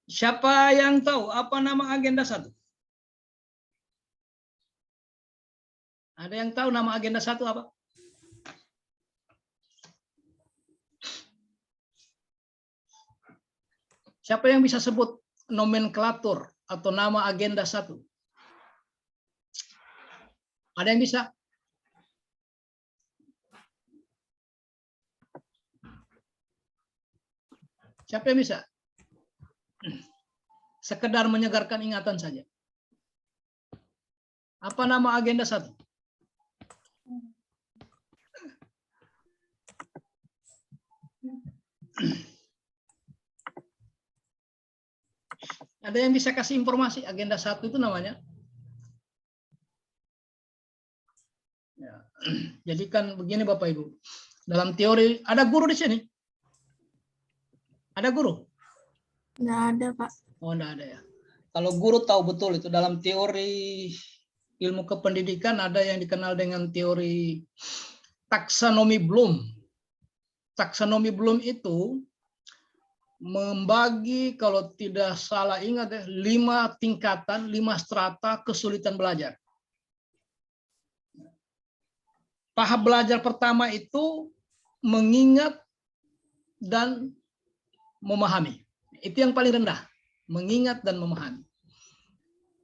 Siapa yang tahu apa nama agenda 1? Ada yang tahu nama agenda 1 apa? Siapa yang bisa sebut nomenklatur atau nama agenda 1? Ada yang bisa? Siapa yang bisa? Sekedar menyegarkan ingatan saja. Apa nama agenda 1? Ada yang bisa kasih informasi agenda 1 itu namanya? Ya. Jadi kan begini Bapak Ibu. Dalam teori, ada guru di sini? Ada guru? Nggak ada, Pak. Oh, enggak ada ya. Kalau guru tahu betul itu dalam teori ilmu kependidikan ada yang dikenal dengan teori taksonomi Bloom. Taksonomi Bloom itu membagi, kalau tidak salah ingat ya, 5 tingkatan, 5 strata kesulitan belajar. Tahap belajar pertama itu mengingat dan memahami. Itu yang paling rendah, mengingat dan memahami.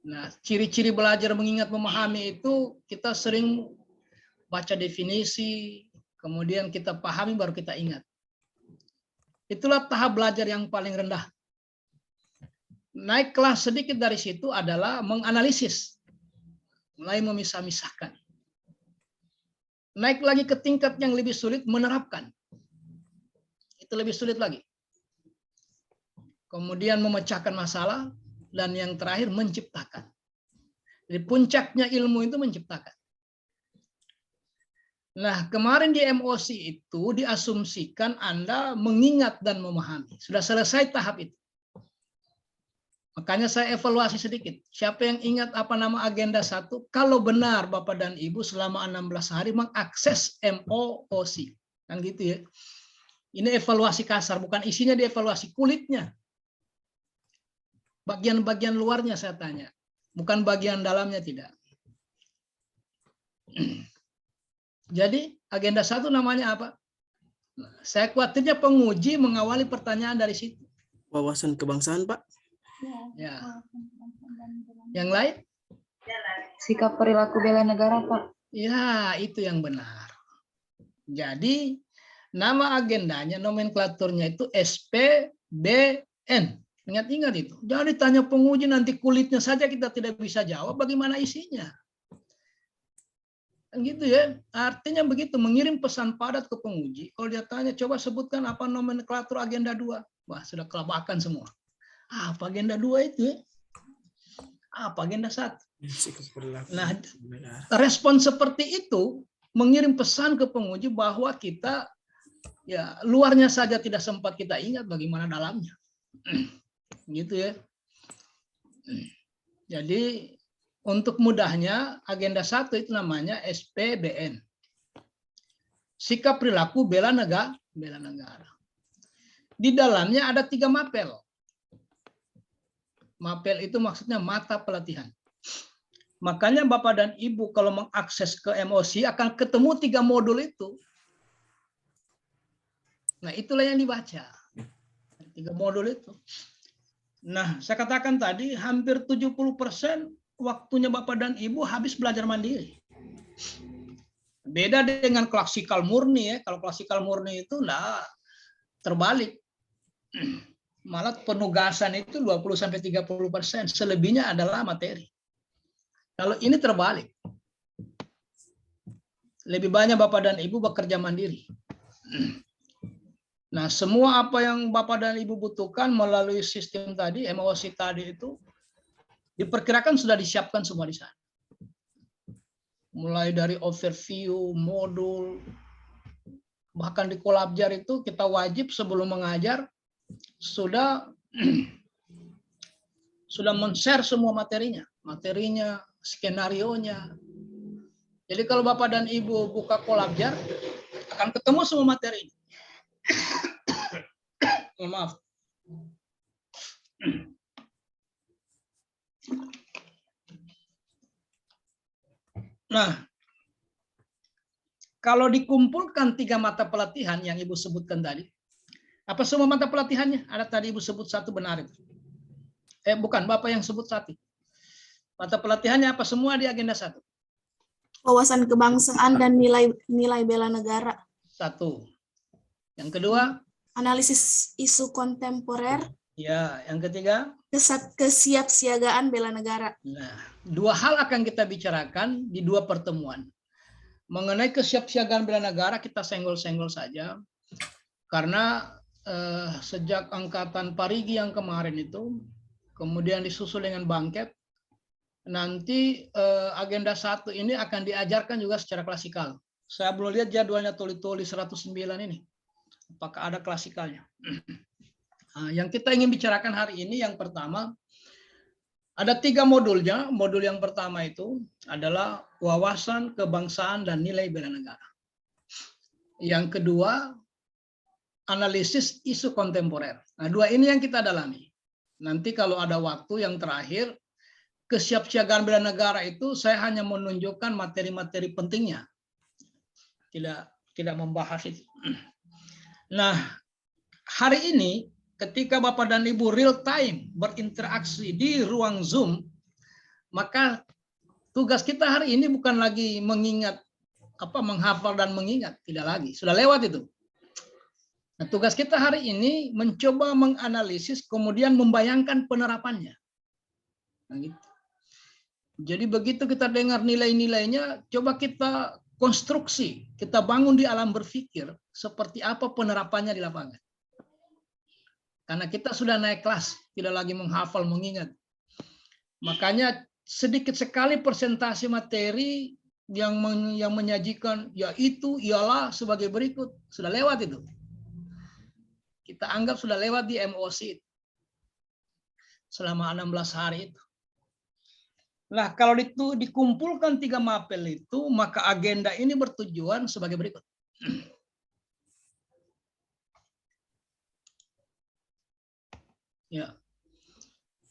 Nah, ciri-ciri belajar mengingat memahami itu kita sering baca definisi, kemudian kita pahami baru kita ingat. Itulah tahap belajar yang paling rendah. Naik kelas sedikit dari situ adalah menganalisis, mulai memisah-misahkan. Naik lagi ke tingkat yang lebih sulit, menerapkan. Itu lebih sulit lagi. Kemudian memecahkan masalah, dan yang terakhir menciptakan. Jadi puncaknya ilmu itu menciptakan. Nah, kemarin di MOC itu diasumsikan Anda mengingat dan memahami. Sudah selesai tahap itu. Makanya saya evaluasi sedikit. Siapa yang ingat apa nama agenda 1? Kalau benar Bapak dan Ibu selama 16 hari mengakses MOOC. Kan gitu ya. Ini evaluasi kasar, bukan isinya dievaluasi, kulitnya. Bagian-bagian luarnya saya tanya. Bukan bagian dalamnya, tidak. Jadi agenda 1 namanya apa? Saya khawatirnya penguji mengawali pertanyaan dari situ. Wawasan kebangsaan, Pak. Ya. Yang lain? Sikap perilaku bela negara, Pak. Ya, itu yang benar. Jadi, nama agendanya, nomenklaturnya itu SPBN. Ingat-ingat itu. Jangan ditanya penguji nanti kulitnya saja kita tidak bisa jawab, bagaimana isinya. Gitu ya. Artinya begitu, mengirim pesan padat ke penguji. Kalau dia tanya, coba sebutkan apa nomenklatur agenda 2. Wah, sudah kelabakan semua. Apa agenda 2 itu ya? Apa agenda 1? Nah, respon seperti itu mengirim pesan ke penguji bahwa kita ya luarnya saja tidak sempat kita ingat, bagaimana dalamnya. Gitu ya. Jadi untuk mudahnya agenda 1 itu namanya SPBN. Sikap perilaku bela negara. Di dalamnya ada 3 mapel. Mapel itu maksudnya mata pelatihan. Makanya Bapak dan Ibu kalau mengakses ke MOC akan ketemu 3 modul itu. Nah, itulah yang dibaca. 3 modul itu. Nah, saya katakan tadi hampir 70% waktunya Bapak dan Ibu habis belajar mandiri. Beda dengan klasikal murni ya. Kalau klasikal murni itu enggak, terbalik. Malah penugasan itu 20-30%, selebihnya adalah materi. Kalau ini terbalik. Lebih banyak Bapak dan Ibu bekerja mandiri. Nah, semua apa yang Bapak dan Ibu butuhkan melalui sistem tadi, MOC tadi itu, diperkirakan sudah disiapkan semua di sana. Mulai dari overview, modul, bahkan di Kolabjar itu kita wajib sebelum mengajar, sudah men-share semua materinya, skenario-nya. Jadi kalau Bapak dan Ibu buka Kolabjar, akan ketemu semua materi. Mohon maaf. Nah, kalau dikumpulkan 3 mata pelatihan yang Ibu sebutkan tadi, apa semua mata pelatihannya? Ada tadi Ibu sebut satu, benar itu. Bukan, Bapak yang sebut satu. Mata pelatihannya apa semua di agenda 1? Wawasan kebangsaan dan nilai bela negara. 1. Yang kedua? Analisis isu kontemporer. Ya, yang ketiga? Kesiapsiagaan bela negara. Nah, 2 hal akan kita bicarakan di 2 pertemuan. Mengenai kesiapsiagaan bela negara kita senggol-senggol saja. Karena sejak angkatan Parigi yang kemarin itu, kemudian disusul dengan Bangket, nanti agenda 1 ini akan diajarkan juga secara klasikal. Saya belum lihat jadwalnya tuli-tuli 109 ini. Apakah ada klasikalnya? Nah, yang kita ingin bicarakan hari ini yang pertama, ada 3 modulnya. Modul yang pertama itu adalah wawasan kebangsaan dan nilai bela negara. Yang kedua, analisis isu kontemporer. Nah, 2 ini yang kita dalami. Nanti kalau ada waktu yang terakhir, kesiapsiagaan bela negara itu saya hanya menunjukkan materi-materi pentingnya. Tidak membahas itu. Nah, hari ini ketika Bapak dan Ibu real time berinteraksi di ruang Zoom, maka tugas kita hari ini bukan lagi menghafal dan mengingat, tidak lagi. Sudah lewat itu. Nah, tugas kita hari ini mencoba menganalisis kemudian membayangkan penerapannya. Nah, gitu. Jadi begitu kita dengar nilai-nilainya, coba kita konstruksi, kita bangun di alam berpikir seperti apa penerapannya di lapangan. Karena kita sudah naik kelas, tidak lagi menghafal, mengingat. Makanya sedikit sekali persentase materi yang menyajikan ya itu ialah sebagai berikut, sudah lewat itu. Kita anggap sudah lewat di MOC selama 16 hari itu. Nah, kalau itu dikumpulkan 3 mapel itu, maka agenda ini bertujuan sebagai berikut. Ya.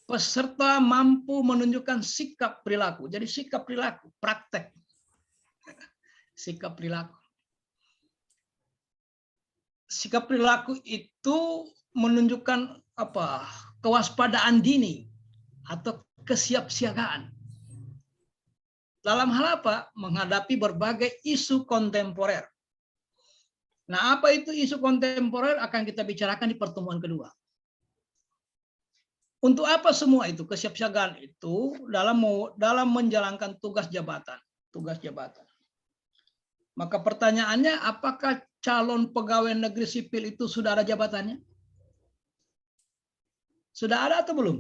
Peserta mampu menunjukkan sikap perilaku. Jadi sikap perilaku, praktek. Sikap perilaku. Sikap perilaku itu menunjukkan apa? Kewaspadaan dini atau kesiapsiagaan. Dalam hal apa? Menghadapi berbagai isu kontemporer. Nah, apa itu isu kontemporer akan kita bicarakan di pertemuan kedua. Untuk apa semua itu? Kesiapsiagaan itu dalam menjalankan tugas jabatan. Maka pertanyaannya, apakah calon pegawai negeri sipil itu sudah ada jabatannya? Sudah ada atau belum?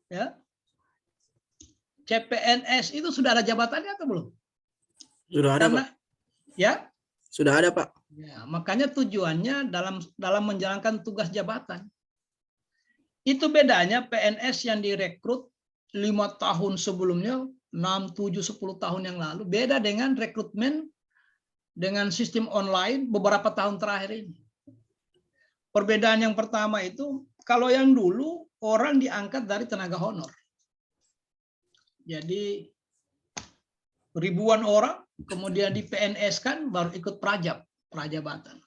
Ya. CPNS itu sudah ada jabatannya atau belum? Sudah ada, Pak. Ya? Sudah ada, Pak. Ya, makanya tujuannya dalam menjalankan tugas jabatan. Itu bedanya PNS yang direkrut 5 tahun sebelumnya, 6, 7, 10 tahun yang lalu. Beda dengan rekrutmen dengan sistem online beberapa tahun terakhir ini. Perbedaan yang pertama itu, kalau yang dulu orang diangkat dari tenaga honor. Jadi ribuan orang kemudian di PNS kan baru ikut prajabatan.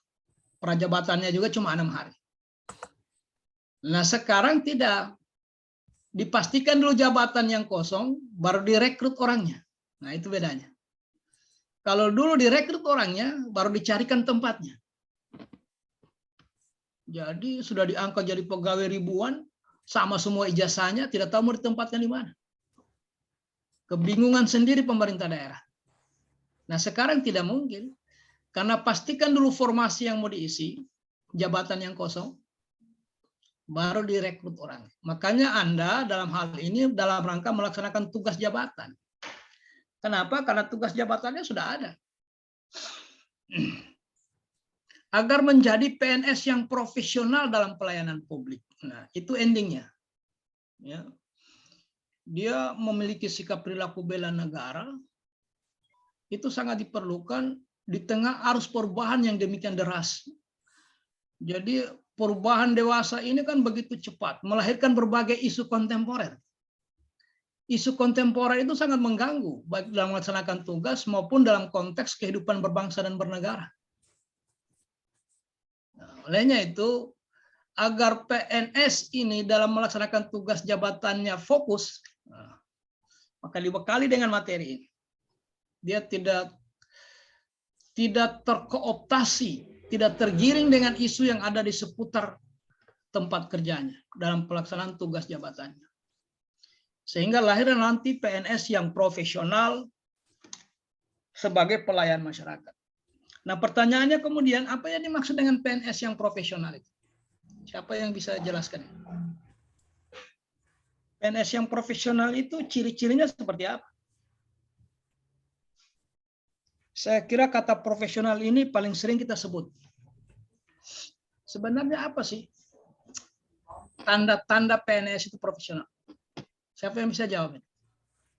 Prajabatannya juga cuma 6 hari. Nah, sekarang tidak. Dipastikan dulu jabatan yang kosong, baru direkrut orangnya. Nah, itu bedanya. Kalau dulu direkrut orangnya, baru dicarikan tempatnya. Jadi sudah diangkat jadi pegawai ribuan, sama semua ijazahnya, tidak tahu mau ditempatkan di mana. Kebingungan sendiri pemerintah daerah. Nah, sekarang tidak mungkin. Karena pastikan dulu formasi yang mau diisi, jabatan yang kosong, baru direkrut orang. Makanya Anda dalam hal ini dalam rangka melaksanakan tugas jabatan. Kenapa? Karena tugas jabatannya sudah ada. Agar menjadi PNS yang profesional dalam pelayanan publik. Nah, itu endingnya. Ya. Dia memiliki sikap perilaku bela negara, itu sangat diperlukan di tengah arus perubahan yang demikian deras. Jadi perubahan dewasa ini kan begitu cepat, melahirkan berbagai isu kontemporer. Isu kontemporer itu sangat mengganggu, baik dalam melaksanakan tugas maupun dalam konteks kehidupan berbangsa dan bernegara. Nah, olehnya itu, agar PNS ini dalam melaksanakan tugas jabatannya fokus, maka dibekali dengan materi ini. Dia tidak terkooptasi, tidak tergiring dengan isu yang ada di seputar tempat kerjanya dalam pelaksanaan tugas jabatannya. Sehingga lahir nanti PNS yang profesional sebagai pelayan masyarakat. Nah, pertanyaannya kemudian, apa yang dimaksud dengan PNS yang profesional itu? Siapa yang bisa jelaskan? PNS yang profesional itu ciri-cirinya seperti apa? Saya kira kata profesional ini paling sering kita sebut. Sebenarnya apa sih tanda-tanda PNS itu profesional? Siapa yang bisa jawab?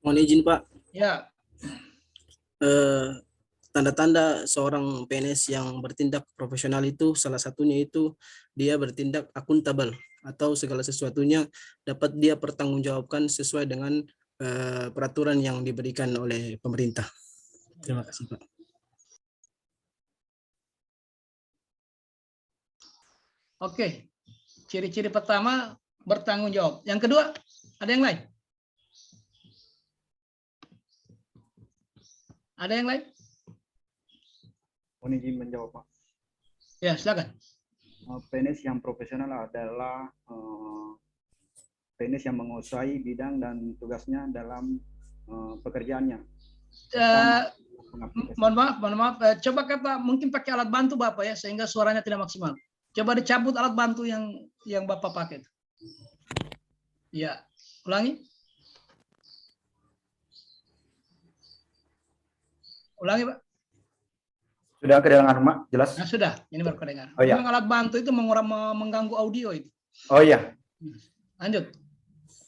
Mohon izin Pak, Ya, tanda-tanda seorang PNS yang bertindak profesional itu salah satunya itu dia bertindak akuntabel atau segala sesuatunya dapat dia pertanggungjawabkan sesuai dengan peraturan yang diberikan oleh pemerintah. Terima kasih Pak. oke. Ciri-ciri pertama bertanggung jawab. Yang kedua, ada yang lain? Ada yang lain? Mohon izin menjawab, Pak. Ya, silakan. PNS yang profesional adalah PNS yang menguasai bidang dan tugasnya dalam pekerjaannya. Mohon maaf. Coba kata mungkin pakai alat bantu Bapak ya, sehingga suaranya tidak maksimal. Coba dicabut alat bantu yang Bapak pakai. Ya, ulangi. Ulangi, Pak. Sudah kedengar, Pak? Jelas? Nah, sudah. Ini baru kedengar. Oh, ya. Memang alat bantu itu mengganggu audio itu. Oh iya. Lanjut.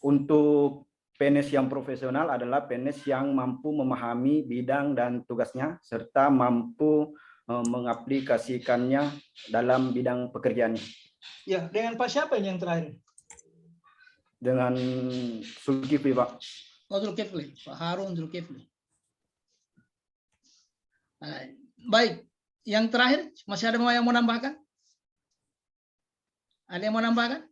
Untuk PNS yang profesional adalah PNS yang mampu memahami bidang dan tugasnya serta mampu mengaplikasikannya dalam bidang pekerjaannya. Ya, dengan Pak siapa ini yang terakhir? Dengan Zulkifli, Pak. Oh, Zulkifli. Pak Harun Zulkifli. Baik, yang terakhir masih ada yang mau nambahkan? Ada yang mau nambahkan?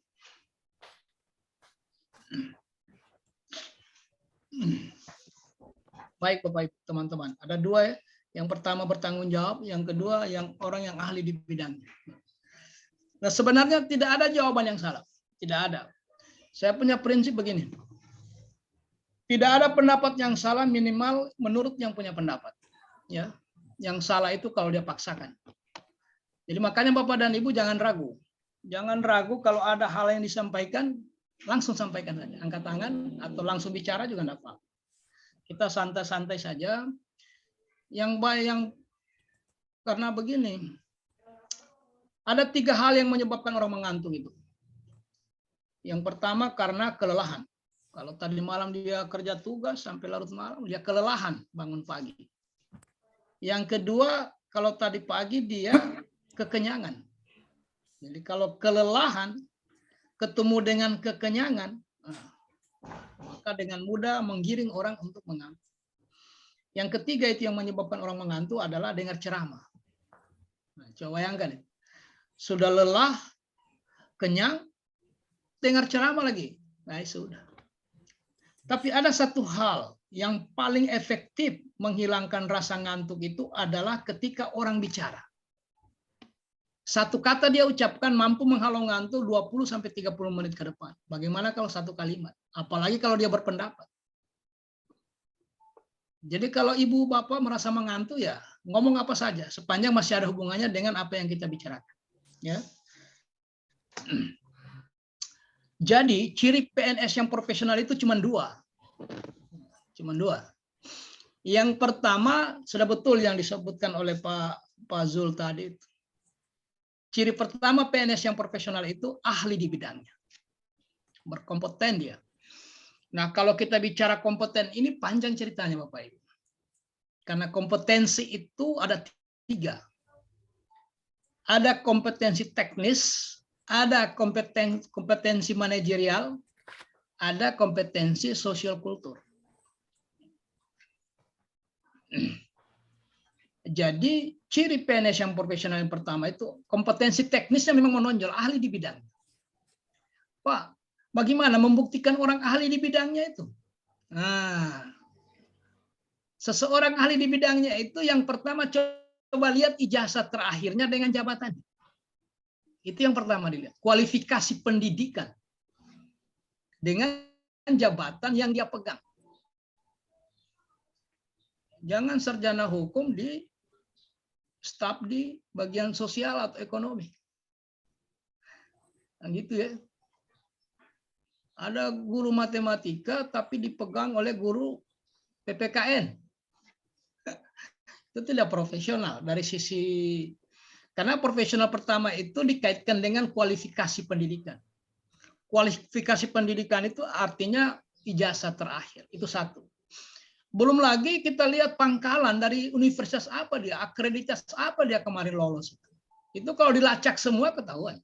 Baik, Bapak Ibu, teman-teman. Ada dua ya. Yang pertama bertanggung jawab, yang kedua yang orang yang ahli di bidangnya. Nah, sebenarnya tidak ada jawaban yang salah. Tidak ada. Saya punya prinsip begini. Tidak ada pendapat yang salah minimal menurut yang punya pendapat. Ya. Yang salah itu kalau dia paksakan. Jadi makanya Bapak dan Ibu jangan ragu. Jangan ragu kalau ada hal yang disampaikan, langsung sampaikan saja. Angkat tangan atau langsung bicara juga tidak apa-apa. Kita santai-santai saja. Karena begini, ada 3 hal yang menyebabkan orang mengantuk itu. Yang pertama karena kelelahan. Kalau tadi malam dia kerja tugas sampai larut malam, dia kelelahan bangun pagi. Yang kedua, kalau tadi pagi dia kekenyangan. Jadi kalau kelelahan ketemu dengan kekenyangan, maka dengan mudah menggiring orang untuk mengantuk. Yang ketiga itu yang menyebabkan orang mengantuk adalah dengar ceramah. Nah, coba bayangkan, sudah lelah, kenyang, dengar ceramah lagi. Nah, sudah. Tapi ada satu hal yang paling efektif menghilangkan rasa ngantuk itu adalah ketika orang bicara. Satu kata dia ucapkan mampu menghalau ngantuk 20-30 menit ke depan. Bagaimana kalau satu kalimat? Apalagi kalau dia berpendapat. Jadi kalau ibu bapak merasa mengantuk ya ngomong apa saja sepanjang masih ada hubungannya dengan apa yang kita bicarakan. Ya. Jadi ciri PNS yang profesional itu cuma 2. Cuma 2. Yang pertama sudah betul yang disebutkan oleh Pak Zul tadi. Ciri pertama PNS yang profesional itu ahli di bidangnya. Berkompeten dia. Nah, kalau kita bicara kompeten ini panjang ceritanya Bapak Ibu. Karena kompetensi itu ada 3. Ada kompetensi teknis, ada kompetensi manajerial, ada kompetensi sosial kultur. Jadi ciri PNS yang profesional yang pertama itu kompetensi teknisnya memang menonjol, ahli di bidang. Pak, bagaimana membuktikan orang ahli di bidangnya itu? Nah, seseorang ahli di bidangnya itu yang pertama coba lihat ijazah terakhirnya dengan jabatan. Itu yang pertama dilihat, kualifikasi pendidikan dengan jabatan yang dia pegang. Jangan sarjana hukum di staf di bagian sosial atau ekonomi. Nah, gitu ya. Ada guru matematika tapi dipegang oleh guru PPKN. Itu tidak profesional dari sisi, karena profesional pertama itu dikaitkan dengan kualifikasi pendidikan. Kualifikasi pendidikan itu artinya ijazah terakhir. Itu satu. Belum lagi kita lihat pangkalan dari universitas apa dia, akreditas apa dia kemarin lolos. Itu kalau dilacak semua ketahuan.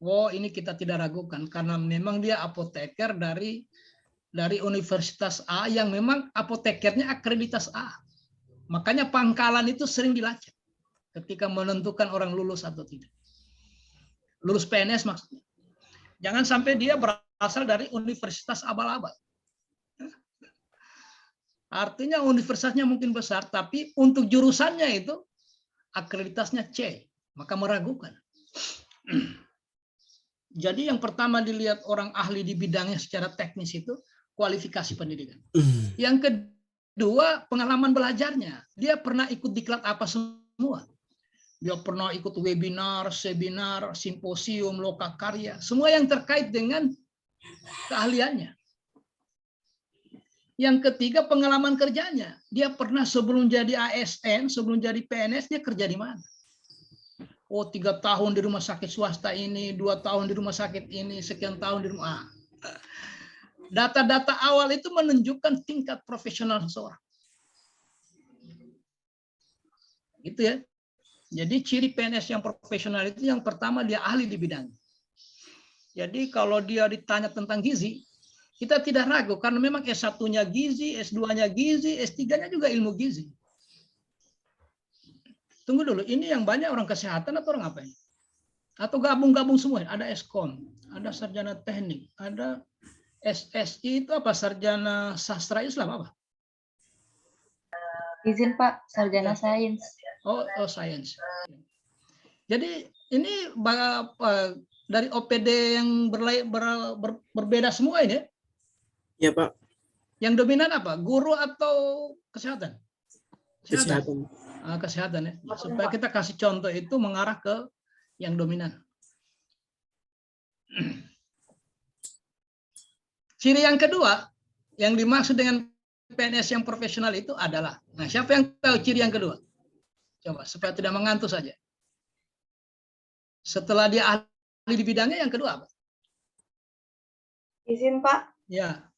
Oh, ini kita tidak ragukan karena memang dia apoteker dari universitas A yang memang apotekernya akreditas A. Makanya pangkalan itu sering dilacak ketika menentukan orang lulus atau tidak. Lulus PNS maksudnya. Jangan sampai dia berasal dari universitas abal-abal. Artinya universitasnya mungkin besar, tapi untuk jurusannya itu akreditasnya C, maka meragukan. Jadi yang pertama dilihat orang ahli di bidangnya secara teknis itu kualifikasi pendidikan. Yang kedua pengalaman belajarnya. Dia pernah ikut diklat apa semua. Dia pernah ikut webinar, seminar, simposium, lokakarya, semua yang terkait dengan keahliannya. Yang ketiga pengalaman kerjanya. Dia pernah sebelum jadi ASN, sebelum jadi PNS, dia kerja di mana? Oh, 3 tahun di rumah sakit swasta ini, 2 tahun di rumah sakit ini, sekian tahun di rumah. Data-data awal itu menunjukkan tingkat profesional seseorang. Gitu ya. Jadi ciri PNS yang profesional itu yang pertama dia ahli di bidangnya. Jadi kalau dia ditanya tentang gizi, kita tidak ragu karena memang S1-nya gizi, S2-nya gizi, S3-nya juga ilmu gizi. Tunggu dulu, ini yang banyak orang kesehatan atau orang apa ini? Atau gabung-gabung semua? Ada Eskom, ada sarjana teknik, ada SSI itu apa? Sarjana sastra Islam apa? Izin Pak, sarjana sains. Oh, sains. Jadi ini dari OPD yang berbeda semua ini. Ya Pak. Yang dominan apa? Guru atau kesehatan? Kesehatan. Kesehatan ya. Supaya kita kasih contoh itu mengarah ke yang dominan. Ciri yang kedua yang dimaksud dengan PNS yang profesional itu adalah, nah siapa yang tahu ciri yang kedua? Coba supaya tidak mengantuk saja. Setelah dia ahli di bidangnya, yang kedua apa? Izin Pak. Ya.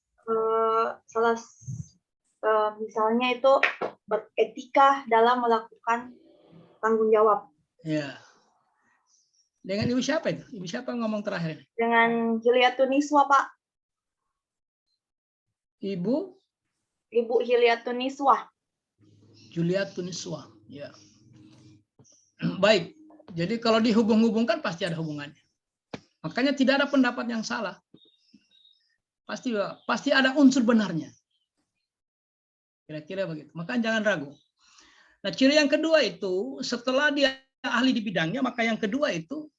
Misalnya itu beretika dalam melakukan tanggung jawab. Ya. Dengan ibu siapa itu? Ibu siapa ngomong terakhir? Dengan Hiliatuniswa, Pak. Ibu Hiliatuniswa. Juliatuniswa. Ya. Baik. Jadi kalau dihubung-hubungkan pasti ada hubungannya. Makanya tidak ada pendapat yang salah. Pasti ada unsur benarnya. Kira-kira begitu. Maka jangan ragu. Nah, ciri yang kedua itu setelah dia ahli di bidangnya, maka yang kedua itu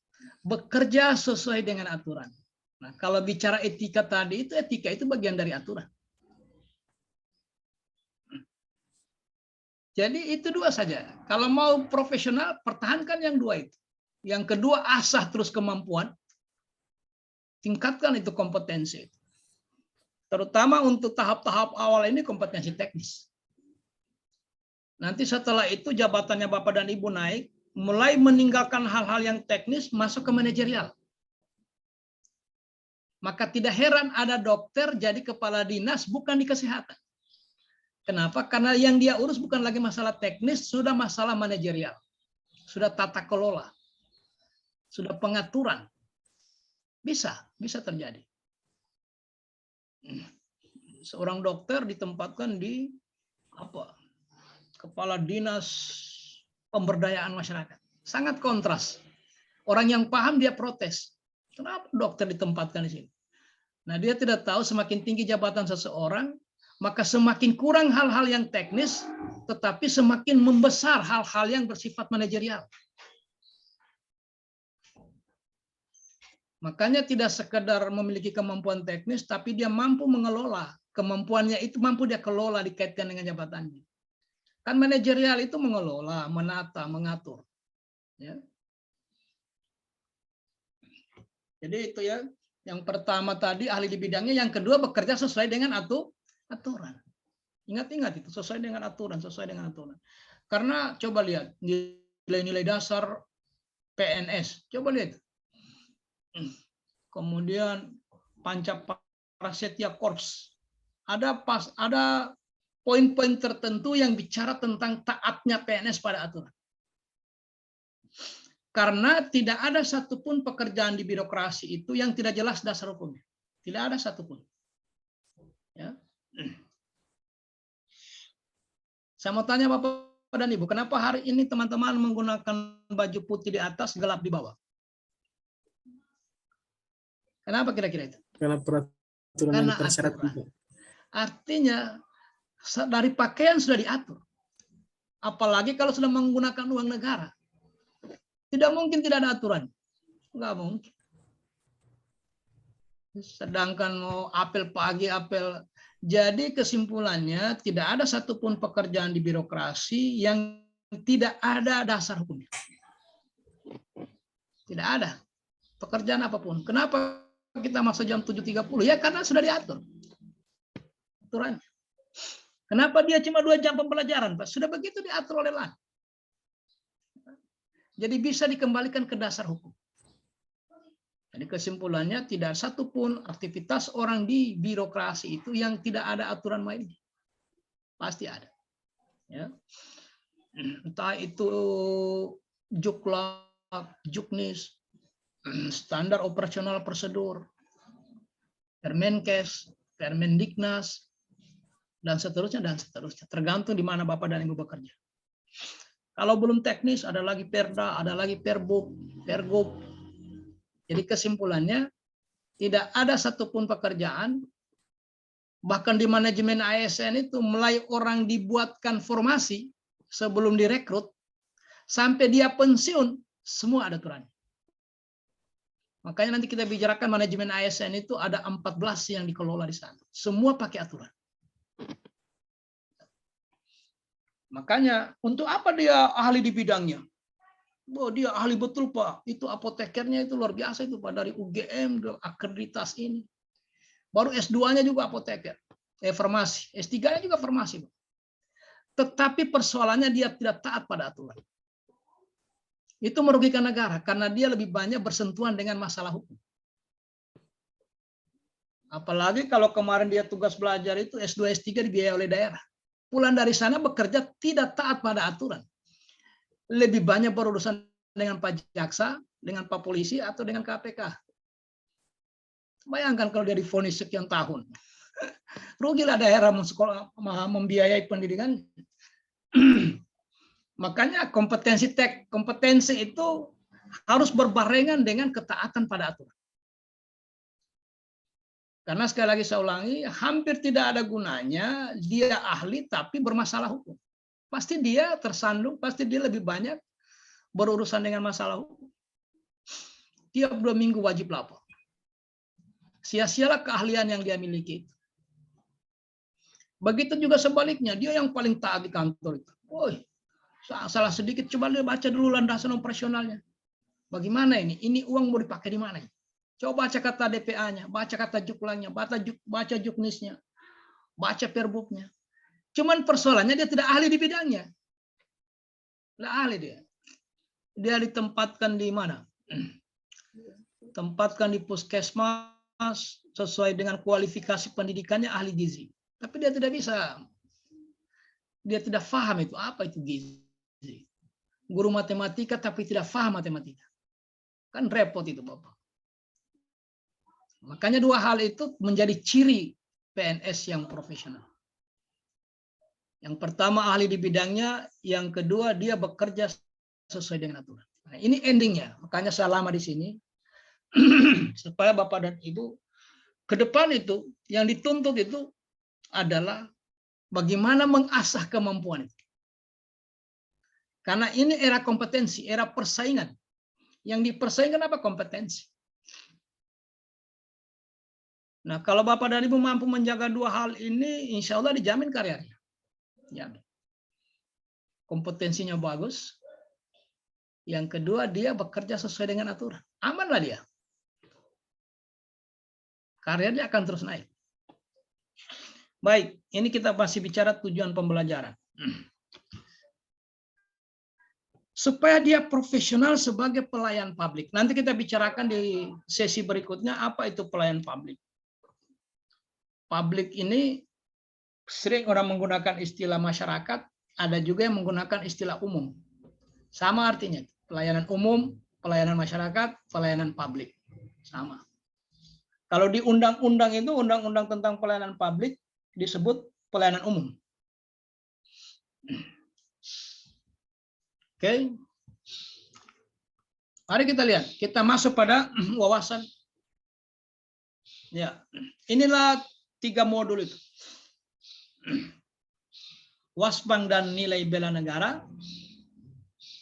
bekerja sesuai dengan aturan. Nah, kalau bicara etika tadi itu etika itu bagian dari aturan. Jadi itu dua saja. Kalau mau profesional, pertahankan yang dua itu. Yang kedua, asah terus kemampuan. Tingkatkan itu kompetensi. Terutama untuk tahap-tahap awal ini kompetensi teknis. Nanti setelah itu jabatannya Bapak dan Ibu naik, mulai meninggalkan hal-hal yang teknis, masuk ke manajerial. Maka tidak heran ada dokter jadi kepala dinas bukan di kesehatan. Kenapa? Karena yang dia urus bukan lagi masalah teknis, sudah masalah manajerial. Sudah tata kelola. Sudah pengaturan. Bisa terjadi. Seorang dokter ditempatkan di kepala dinas pemberdayaan masyarakat. Sangat kontras. Orang yang paham dia protes. Kenapa dokter ditempatkan di sini? Nah, dia tidak tahu semakin tinggi jabatan seseorang, maka semakin kurang hal-hal yang teknis, tetapi semakin membesar hal-hal yang bersifat manajerial. Makanya tidak sekedar memiliki kemampuan teknis, tapi dia mampu mengelola. Kemampuannya itu mampu dia kelola dikaitkan dengan jabatannya. Kan manajerial itu mengelola, menata, mengatur. Ya. Jadi itu ya, yang pertama tadi ahli di bidangnya, yang kedua bekerja sesuai dengan aturan. Ingat-ingat itu, sesuai dengan aturan. Karena coba lihat nilai-nilai dasar PNS, coba lihat. Kemudian Panca Prasetya Korps, ada poin-poin tertentu yang bicara tentang taatnya PNS pada aturan. Karena tidak ada satupun pekerjaan di birokrasi itu yang tidak jelas dasar hukumnya. Tidak ada satupun. Ya. Saya mau tanya Bapak dan Ibu, kenapa hari ini teman-teman menggunakan baju putih di atas, gelap di bawah? Kenapa kira-kira itu? Karena peraturan yang tersyarat. Artinya dari pakaian sudah diatur. Apalagi kalau sudah menggunakan uang negara. Tidak mungkin tidak ada aturan. Enggak mungkin. Sedangkan mau apel pagi, apel. Jadi kesimpulannya tidak ada satupun pekerjaan di birokrasi yang tidak ada dasar hukumnya. Tidak ada. Pekerjaan apapun. Kenapa kita masuk jam 7.30? Ya karena sudah diatur. Aturan. Kenapa dia cuma 2 jam pembelajaran, Pak? Sudah begitu diatur oleh LAN. Jadi bisa dikembalikan ke dasar hukum. Jadi kesimpulannya tidak satupun aktivitas orang di birokrasi itu yang tidak ada aturan mainnya. Pasti ada. Ya. Entah itu Juklak, Juknis, standar operasional prosedur, Permenkes, Permendiknas, dan seterusnya. Tergantung di mana Bapak dan Ibu bekerja. Kalau belum teknis, ada lagi Perda, ada lagi Perbuk, Pergub. Jadi kesimpulannya, tidak ada satupun pekerjaan, bahkan di manajemen ASN itu, mulai orang dibuatkan formasi sebelum direkrut, sampai dia pensiun, semua ada aturannya. Makanya nanti kita bicarakan manajemen ASN itu ada 14 yang dikelola di sana. Semua pakai aturan. Makanya untuk apa dia ahli di bidangnya? Oh, dia ahli betul Pak. Itu apotekernya itu luar biasa itu Pak, dari UGM ke akreditas ini. Baru S2-nya juga apoteker, farmasi. S3-nya juga farmasi. Tetapi persoalannya dia tidak taat pada aturan. Itu merugikan negara karena dia lebih banyak bersentuhan dengan masalah hukum. Apalagi kalau kemarin dia tugas belajar itu S2, S3 dibiayai oleh daerah. Pulang dari sana bekerja tidak taat pada aturan. Lebih banyak berurusan dengan Pak Jaksa, dengan Pak Polisi, atau dengan KPK. Bayangkan kalau dia divonis sekian tahun. Rugilah daerah membiayai pendidikan. Makanya kompetensi itu harus berbarengan dengan ketaatan pada aturan. Karena sekali lagi saya ulangi, hampir tidak ada gunanya dia ahli tapi bermasalah hukum. Pasti dia tersandung, pasti dia lebih banyak berurusan dengan masalah hukum. Tiap 2 minggu wajib lapor. Sia-sialah keahlian yang dia miliki. Begitu juga sebaliknya, dia yang paling taat di kantor itu. Woi, salah sedikit, coba dia baca dulu landasan operasionalnya. Bagaimana ini? Ini uang mau dipakai di mana? Coba baca kata DPA-nya, baca kata juklangnya, baca juknisnya, baca perbuknya. Cuman persoalannya dia tidak ahli di bidangnya. Tidak ahli dia. Dia ditempatkan di mana? Tempatkan di puskesmas sesuai dengan kualifikasi pendidikannya ahli gizi. Tapi dia tidak bisa dia tidak paham itu apa itu gizi. Guru matematika tapi tidak paham matematika. Kan repot itu Bapak. Makanya dua hal itu menjadi ciri PNS yang profesional. Yang pertama ahli di bidangnya, yang kedua dia bekerja sesuai dengan aturan. Nah, ini endingnya. Makanya saya lama di sini supaya Bapak dan Ibu ke depan itu yang dituntut itu adalah bagaimana mengasah kemampuan itu. Karena ini era kompetensi, era persaingan. Yang dipersaingkan apa? Kompetensi. Nah, kalau Bapak dan Ibu mampu menjaga dua hal ini, insya Allah dijamin karirnya. Jamin. Kompetensinya bagus. Yang kedua, dia bekerja sesuai dengan aturan. Amanlah dia. Karirnya akan terus naik. Baik, ini kita masih bicara tujuan pembelajaran. Supaya dia profesional sebagai pelayan publik. Nanti kita bicarakan di sesi berikutnya apa itu pelayan publik. Publik ini sering orang menggunakan istilah masyarakat, ada juga yang menggunakan istilah umum. Sama artinya, pelayanan umum, pelayanan masyarakat, pelayanan publik. Sama. Kalau di undang-undang itu, undang-undang tentang pelayanan publik disebut pelayanan umum. Oke. Mari kita lihat, kita masuk pada wawasan. Ya, inilah 3 modul itu. Wasbang dan nilai bela negara,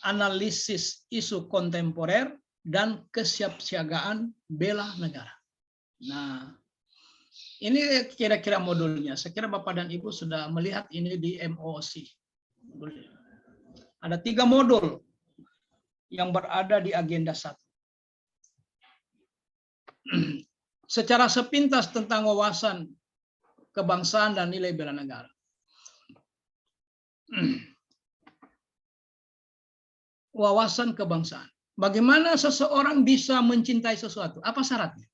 analisis isu kontemporer, dan kesiapsiagaan bela negara. Nah, ini kira-kira modulnya. Saya kira Bapak dan Ibu sudah melihat ini di MOOC. Ada 3 modul yang berada di agenda 1. Secara sepintas tentang wawasan kebangsaan dan nilai bela negara. Wawasan kebangsaan. Bagaimana seseorang bisa mencintai sesuatu? Apa syaratnya?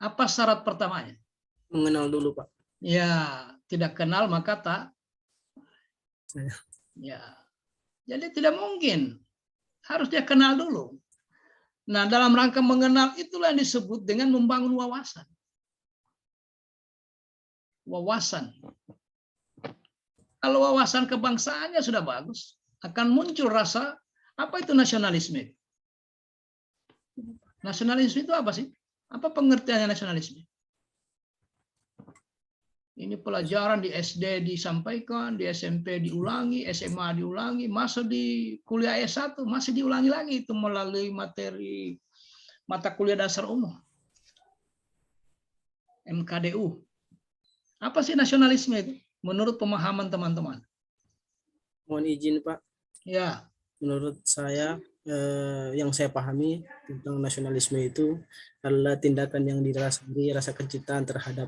Apa syarat pertamanya? Mengenal dulu, Pak. Ya, tidak kenal maka tak. Ya, jadi tidak mungkin. Harus dia kenal dulu. Nah, dalam rangka mengenal itulah yang disebut dengan membangun wawasan. Wawasan. Kalau wawasan kebangsaannya sudah bagus, akan muncul rasa, apa itu nasionalisme? Nasionalisme itu apa sih? Apa pengertiannya nasionalisme? Ini pelajaran di SD disampaikan, di SMP diulangi, SMA diulangi, masuk di kuliah S1 masih diulangi lagi itu melalui materi mata kuliah dasar umum. MKDU. Apa sih nasionalisme itu? Menurut pemahaman teman-teman. Mohon izin, Pak. Ya. Menurut saya, yang saya pahami tentang nasionalisme itu adalah tindakan yang didasari rasa kecintaan terhadap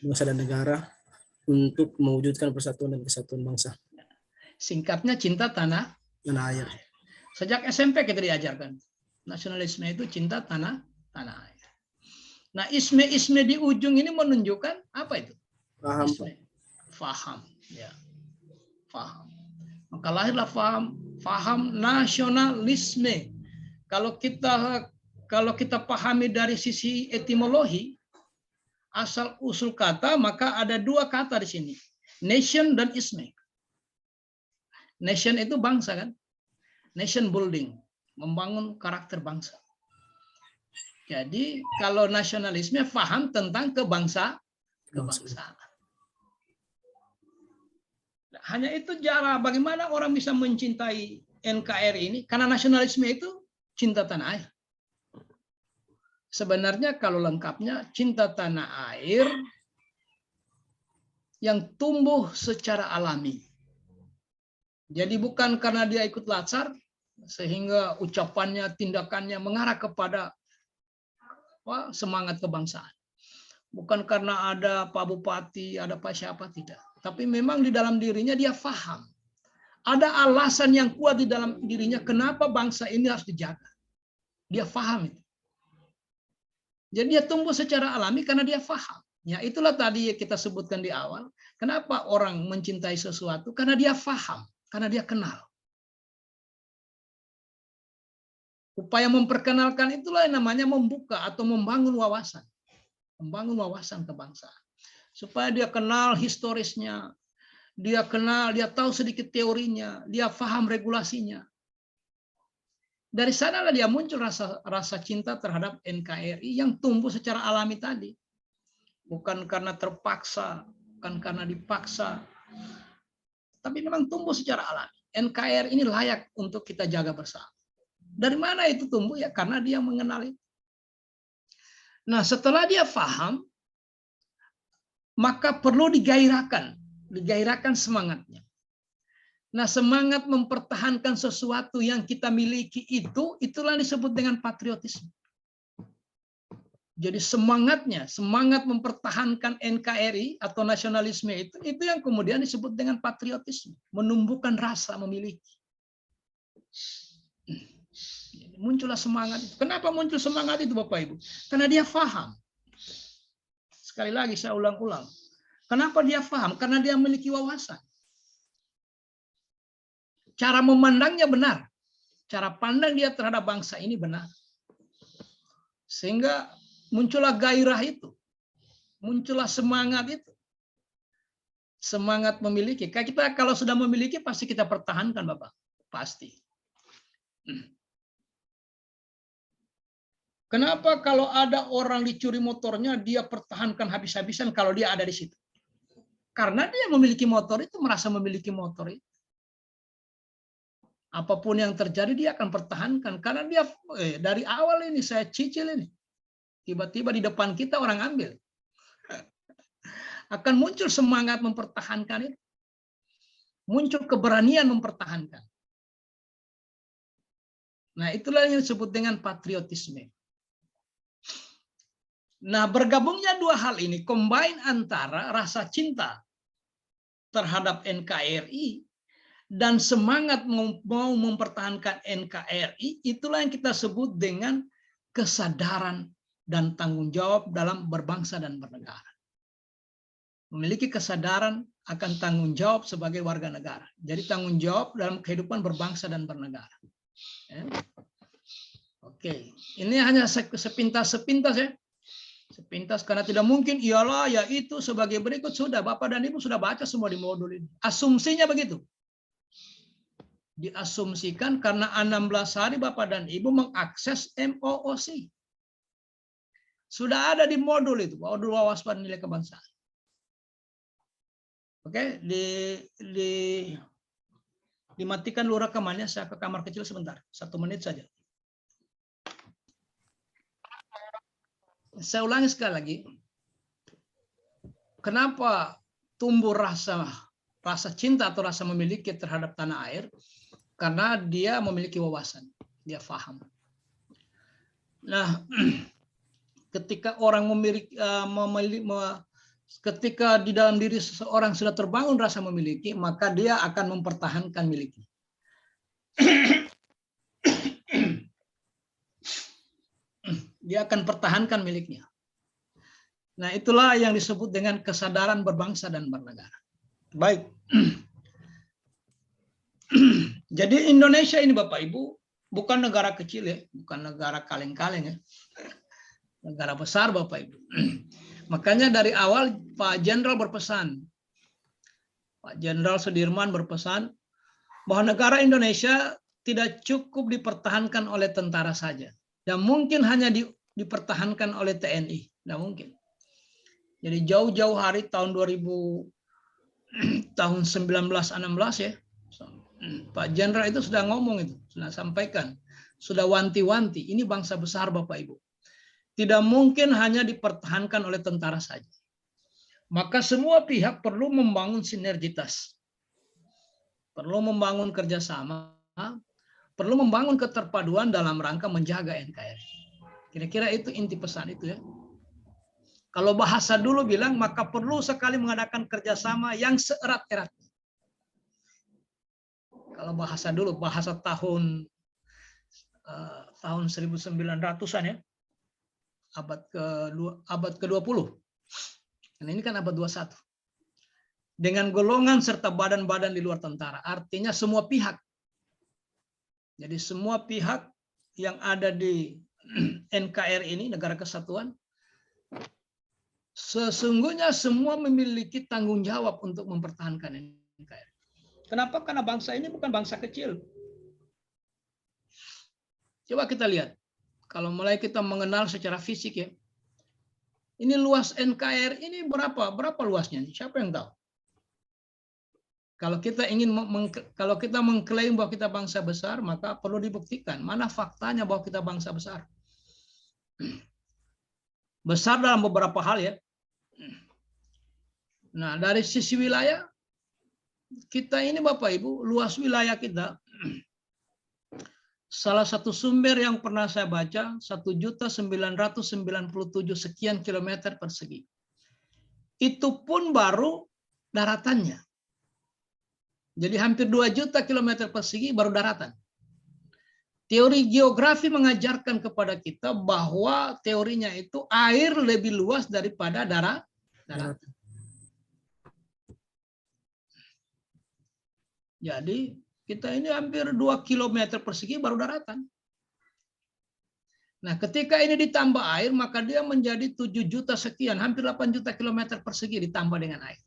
bangsa dan negara untuk mewujudkan persatuan dan kesatuan bangsa. Singkatnya cinta tanah dan air. Sejak SMP kita diajarkan. Nasionalisme itu cinta tanah air. Nah, isme-isme di ujung ini menunjukkan apa itu? Paham, Pak. Faham, ya. Faham. Maka lahirlah faham nasionalisme. Kalau kita pahami dari sisi etimologi, asal usul kata, maka ada 2 kata di sini. Nation dan isme. Nation itu bangsa kan? Nation building, membangun karakter bangsa. Jadi kalau nasionalisme paham tentang kebangsaan. Hanya itu cara bagaimana orang bisa mencintai NKRI ini, karena nasionalisme itu cinta tanah air. Sebenarnya kalau lengkapnya cinta tanah air yang tumbuh secara alami. Jadi bukan karena dia ikut latsar sehingga ucapannya, tindakannya mengarah kepada semangat kebangsaan. Bukan karena ada Pak Bupati, ada Pak siapa, tidak. Tapi memang di dalam dirinya dia paham. Ada alasan yang kuat di dalam dirinya kenapa bangsa ini harus dijaga. Dia paham itu. Jadi dia tumbuh secara alami karena dia paham. Ya, itulah tadi kita sebutkan di awal. Kenapa orang mencintai sesuatu? Karena dia paham, karena dia kenal. Upaya memperkenalkan itulah yang namanya membuka atau membangun wawasan. Membangun wawasan kebangsaan. Supaya dia kenal historisnya, dia kenal, dia tahu sedikit teorinya, dia paham regulasinya. Dari sanalah dia muncul rasa cinta terhadap NKRI yang tumbuh secara alami tadi. Bukan karena terpaksa, bukan karena dipaksa, tapi memang tumbuh secara alami. NKRI ini layak untuk kita jaga bersama. Dari mana itu tumbuh? Ya karena dia mengenal itu. Nah, setelah dia paham, maka perlu digairahkan semangatnya. Nah, semangat mempertahankan sesuatu yang kita miliki itulah disebut dengan patriotisme. Jadi semangat mempertahankan NKRI atau nasionalisme itu yang kemudian disebut dengan patriotisme, menumbuhkan rasa memiliki. Muncullah semangat itu. Kenapa muncul semangat itu Bapak Ibu? Karena dia paham. Sekali lagi saya ulang-ulang. Kenapa dia paham? Karena dia memiliki wawasan. Cara memandangnya benar. Cara pandang dia terhadap bangsa ini benar. Sehingga muncullah gairah itu. Muncullah semangat itu. Semangat memiliki. Kita kalau sudah memiliki pasti kita pertahankan Bapak. Pasti. Kenapa kalau ada orang dicuri motornya, dia pertahankan habis-habisan kalau dia ada di situ? Karena dia memiliki motor itu, merasa memiliki motor itu. Apapun yang terjadi, dia akan pertahankan. Karena dia, dari awal ini saya cicil ini. Tiba-tiba di depan kita orang ambil. Akan muncul semangat mempertahankan itu. Muncul keberanian mempertahankan. Nah, itulah yang disebut dengan patriotisme. Nah, bergabungnya dua hal ini, combine antara rasa cinta terhadap NKRI dan semangat mau mempertahankan NKRI, itulah yang kita sebut dengan kesadaran dan tanggung jawab dalam berbangsa dan bernegara. Memiliki kesadaran akan tanggung jawab sebagai warga negara. Jadi tanggung jawab dalam kehidupan berbangsa dan bernegara. Ya. Oke, ini hanya sepintas-sepintas ya. Sepintas karena tidak mungkin ialah ya itu sebagai berikut. Sudah Bapak dan Ibu sudah baca semua di modul ini. Asumsinya begitu. Diasumsikan karena 16 hari Bapak dan Ibu mengakses MOOC. Sudah ada di modul itu, modul wawasan nilai kebangsaan. Oke, dimatikan dulu rekamannya, saya ke kamar kecil sebentar. 1 menit saja. Saya ulangi sekali lagi. Kenapa tumbuh rasa cinta atau rasa memiliki terhadap tanah air? Karena dia memiliki wawasan, dia paham. Nah, ketika orang ketika di dalam diri seseorang sudah terbangun rasa memiliki, maka dia akan mempertahankan miliknya. Dia akan pertahankan miliknya. Nah, itulah yang disebut dengan kesadaran berbangsa dan bernegara. Baik. Jadi Indonesia ini Bapak Ibu bukan negara kecil ya, bukan negara kaleng-kaleng ya. Negara besar Bapak Ibu. Makanya dari awal Pak Jenderal berpesan, Pak Jenderal Sudirman berpesan bahwa negara Indonesia tidak cukup dipertahankan oleh tentara saja. Dan mungkin hanya dipertahankan oleh TNI. Tidak mungkin. Jadi jauh-jauh hari tahun 1916 ya, Pak Jenderal itu sudah ngomong itu, sudah sampaikan, sudah wanti-wanti. Ini bangsa besar Bapak Ibu. Tidak mungkin hanya dipertahankan oleh tentara saja. Maka semua pihak perlu membangun sinergitas. Perlu membangun kerjasama, perlu membangun keterpaduan dalam rangka menjaga NKRI. Kira-kira itu inti pesan itu ya. Kalau bahasa dulu bilang, maka perlu sekali mengadakan kerjasama yang seerat-erat. Kalau bahasa dulu, bahasa tahun 1900-an ya, abad ke-20. Dan ini kan abad 21. dengan golongan serta badan-badan di luar tentara. Artinya semua pihak. Jadi semua pihak yang ada di NKRI ini, Negara Kesatuan, sesungguhnya semua memiliki tanggung jawab untuk mempertahankan NKRI. Kenapa? Karena bangsa ini bukan bangsa kecil. Coba kita lihat. Kalau mulai kita mengenal secara fisik ya. Ini luas NKRI ini berapa? Berapa luasnya? Siapa yang tahu? Kalau kita kalau kita mengklaim bahwa kita bangsa besar, maka perlu dibuktikan mana faktanya bahwa kita bangsa besar. Besar dalam beberapa hal ya. Nah, dari sisi wilayah, kita ini Bapak Ibu, luas wilayah kita, salah satu sumber yang pernah saya baca, 1.997 sekian kilometer persegi. Itu pun baru daratannya. Jadi hampir 2 juta kilometer persegi baru daratan. Teori geografi mengajarkan kepada kita bahwa teorinya itu air lebih luas daripada daratan. Jadi kita ini hampir 2 kilometer persegi baru daratan. Nah, ketika ini ditambah air, maka dia menjadi 7 juta sekian, hampir 8 juta kilometer persegi ditambah dengan air.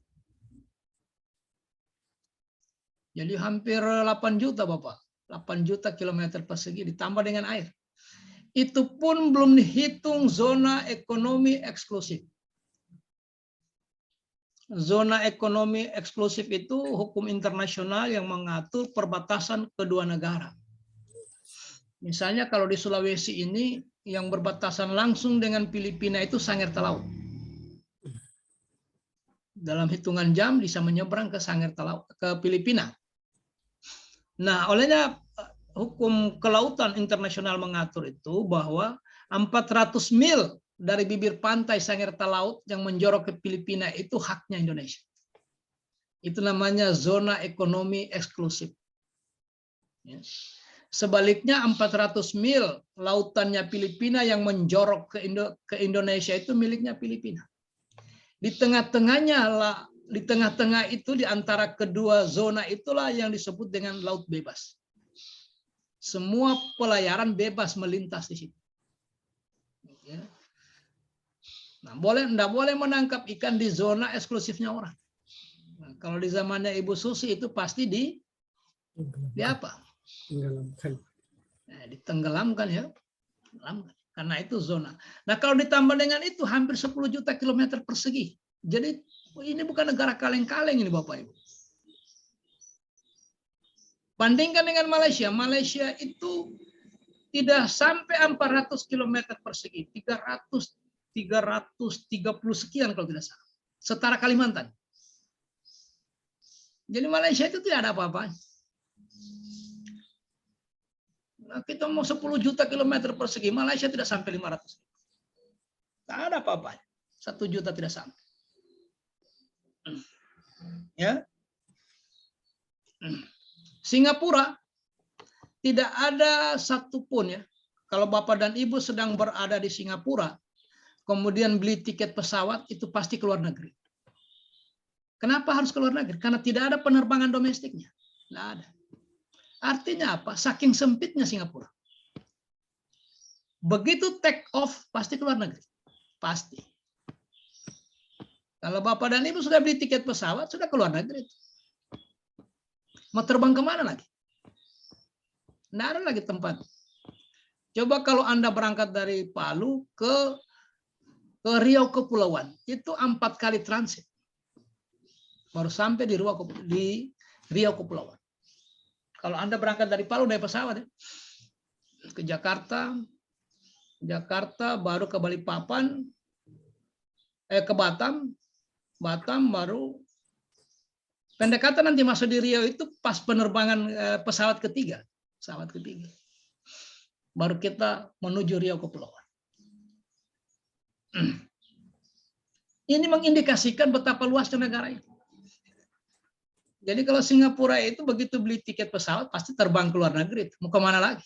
Jadi hampir 8 juta Bapak, 8 juta kilometer persegi ditambah dengan air. Itu pun belum dihitung zona ekonomi eksklusif. Zona ekonomi eksklusif itu hukum internasional yang mengatur perbatasan kedua negara. Misalnya kalau di Sulawesi ini yang berbatasan langsung dengan Filipina itu Sangierta Laut. Dalam hitungan jam bisa menyeberang ke Sangierta Laut, ke Filipina. Nah, olehnya hukum kelautan internasional mengatur itu bahwa 400 mil dari bibir pantai Sangierta Laut yang menjorok ke Filipina itu haknya Indonesia. Itu namanya zona ekonomi eksklusif. Sebaliknya 400 mil lautannya Filipina yang menjorok ke Indonesia itu miliknya Filipina. Di tengah-tengah itu di antara kedua zona itulah yang disebut dengan laut bebas. Semua pelayaran bebas melintas di situ. Nah, enggak boleh menangkap ikan di zona eksklusifnya orang. Nah, kalau di zamannya Ibu Susi itu pasti di apa? Ditenggelamkan ya. Karena itu zona. Nah, kalau ditambah dengan itu hampir 10 juta kilometer persegi. Jadi ini bukan negara kaleng-kaleng ini Bapak Ibu. Bandingkan dengan Malaysia. Malaysia itu tidak sampai 400 kilometer persegi. 330 sekian kalau tidak salah. Setara Kalimantan. Jadi Malaysia itu tidak ada apa-apa. Nah, kita mau 10 juta kilometer persegi, Malaysia tidak sampai 500. Tidak ada apa-apa. 1 juta tidak sampai. Ya. Singapura tidak ada satupun ya. Kalau Bapak dan Ibu sedang berada di Singapura, kemudian beli tiket pesawat, itu pasti ke luar negeri. Kenapa harus ke luar negeri? Karena tidak ada penerbangan domestiknya. Tidak ada. Artinya apa? Saking sempitnya Singapura. Begitu take off, pasti ke luar negeri. Pasti. Kalau Bapak dan Ibu sudah beli tiket pesawat, sudah ke luar negeri. Mau terbang kemana lagi? Tidak ada lagi tempat. Coba kalau Anda berangkat dari Palu ke Riau Kepulauan, itu 4 kali transit. Baru sampai di Riau Kepulauan. Kalau Anda berangkat dari Palu naik pesawat ya, ke Jakarta, baru ke Balikpapan, ke Batam baru pendekatan nanti masuk di Riau itu pas penerbangan pesawat ketiga. Baru kita menuju Riau Kepulauan. Ini mengindikasikan betapa luasnya negara itu. Jadi kalau Singapura itu begitu beli tiket pesawat pasti terbang ke luar negeri. Mau kemana lagi?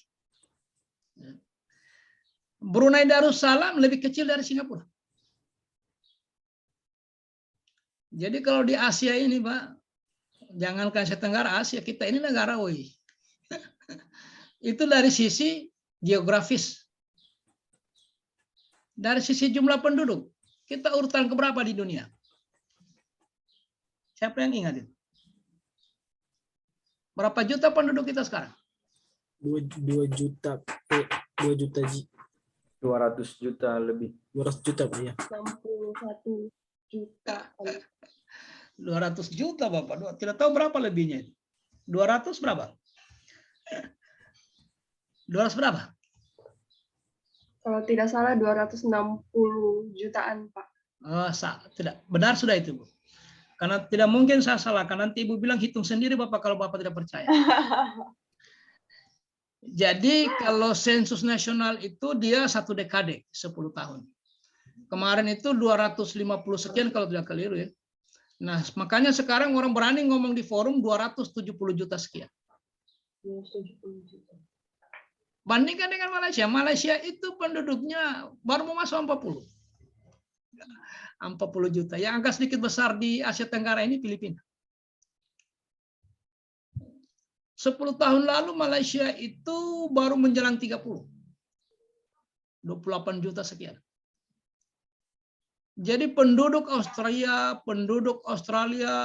Brunei Darussalam lebih kecil dari Singapura. Jadi kalau di Asia ini, Pak, jangankan Asia Tenggara, Asia, kita ini negara woi. Itu dari sisi geografis. Dari sisi jumlah penduduk, kita urutan keberapa di dunia? Siapa yang ingat itu? Berapa juta penduduk kita sekarang? 2 juta 2 juta 200 juta lebih. 200 juta Pak ya. 61 juta. 200 juta Bapak. Tidak tahu berapa lebihnya. 200 berapa? 200 berapa? Kalau tidak salah 260 jutaan, Pak. Oh, tidak. Benar sudah itu, Bu. Karena tidak mungkin saya salahkan. Nanti Ibu bilang hitung sendiri Bapak kalau Bapak tidak percaya. Jadi kalau sensus nasional itu dia 1 dekade, 10 tahun. Kemarin itu 250 sekian kalau tidak keliru ya. Nah, makanya sekarang orang berani ngomong di forum 270 juta sekian. 270 juta. Bandingkan dengan Malaysia. Malaysia itu penduduknya baru mau masuk 40. 40 juta. Yang agak sedikit besar di Asia Tenggara ini Filipina. 10 tahun lalu Malaysia itu baru menjelang 30. 28 juta sekian. Jadi penduduk Australia,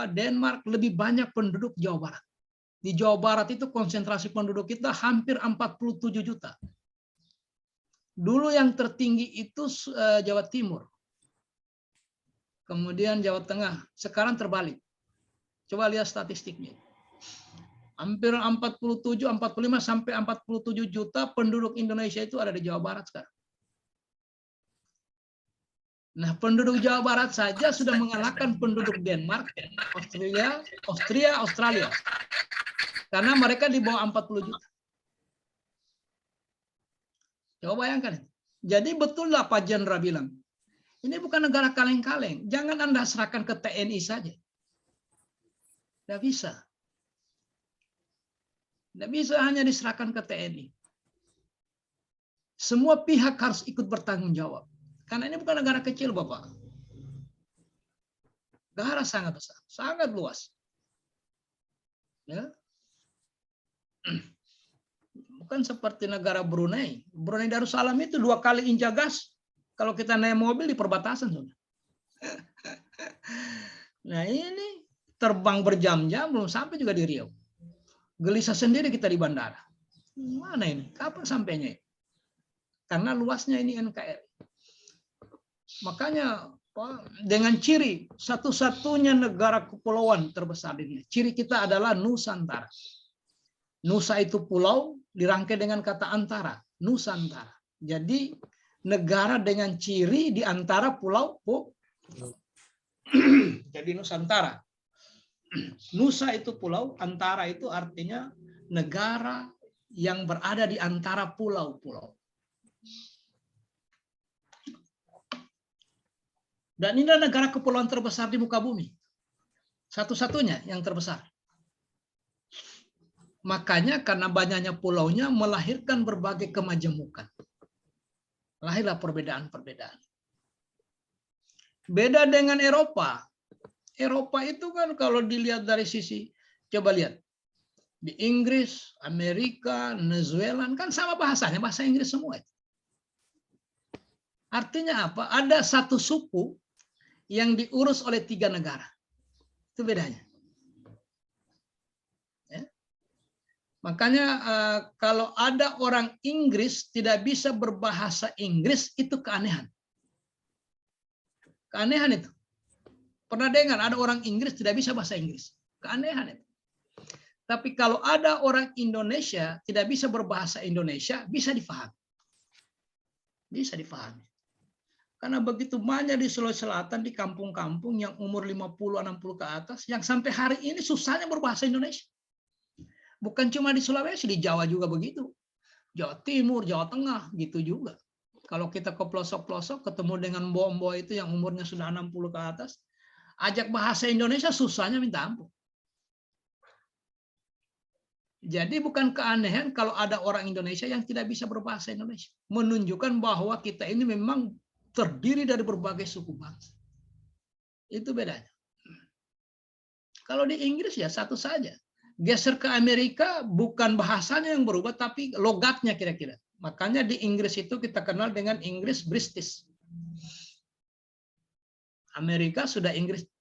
Denmark lebih banyak penduduk Jawa Barat. Di Jawa Barat itu konsentrasi penduduk kita hampir 47 juta. Dulu yang tertinggi itu Jawa Timur. Kemudian Jawa Tengah. Sekarang terbalik. Coba lihat statistiknya. Hampir 47, 45 sampai 47 juta penduduk Indonesia itu ada di Jawa Barat sekarang. Nah, penduduk Jawa Barat saja sudah mengalahkan penduduk Denmark, Australia. Karena mereka di bawah 40 juta. Coba bayangkan. Jadi betul lah Pak Jenderal bilang, ini bukan negara kaleng-kaleng. Jangan Anda serahkan ke TNI saja. Tidak bisa. Tidak bisa hanya diserahkan ke TNI. Semua pihak harus ikut bertanggung jawab. Karena ini bukan negara kecil, Bapak. Negara sangat besar, sangat luas. Ya. Bukan seperti negara Brunei. Brunei Darussalam itu 2 kali injak gas. Kalau kita naik mobil di perbatasan. Nah ini terbang berjam-jam belum sampai juga di Riau. Gelisah sendiri kita di bandara. Mana ini? Kapan sampainya? Karena luasnya ini NKRI. Makanya dengan ciri satu-satunya negara kepulauan terbesar di dunia. Ciri kita adalah Nusantara. Nusa itu pulau dirangkai dengan kata antara, Nusantara. Jadi negara dengan ciri di antara pulau. Jadi Nusantara. Nusa itu pulau, antara itu artinya negara yang berada di antara pulau-pulau. Dan ini adalah negara kepulauan terbesar di muka bumi. Satu-satunya yang terbesar. Makanya karena banyaknya pulaunya melahirkan berbagai kemajemukan. Lahirlah perbedaan-perbedaan. Beda dengan Eropa. Eropa itu kan kalau dilihat dari sisi, coba lihat. Di Inggris, Amerika, New Zealand, kan sama bahasanya, bahasa Inggris semua. Artinya apa? Ada satu suku yang diurus oleh 3 negara. Itu bedanya. Ya. Makanya kalau ada orang Inggris tidak bisa berbahasa Inggris, itu keanehan. Keanehan itu. Pernah dengar ada orang Inggris tidak bisa bahasa Inggris. Keanehan itu. Tapi kalau ada orang Indonesia tidak bisa berbahasa Indonesia, bisa difahami. Bisa difahami. Karena begitu banyak di Sulawesi Selatan, di kampung-kampung yang umur 50-60 ke atas, yang sampai hari ini susahnya berbahasa Indonesia. Bukan cuma di Sulawesi, di Jawa juga begitu. Jawa Timur, Jawa Tengah, gitu juga. Kalau kita ke pelosok-pelosok, ketemu dengan mbok-mbok itu yang umurnya sudah 60 ke atas, ajak bahasa Indonesia susahnya minta ampun. Jadi bukan keanehan kalau ada orang Indonesia yang tidak bisa berbahasa Indonesia. Menunjukkan bahwa kita ini memang terdiri dari berbagai suku bangsa. Itu bedanya. Kalau di Inggris ya satu saja. Geser ke Amerika bukan bahasanya yang berubah, tapi logatnya kira-kira. Makanya di Inggris itu kita kenal dengan Inggris British. Amerika sudah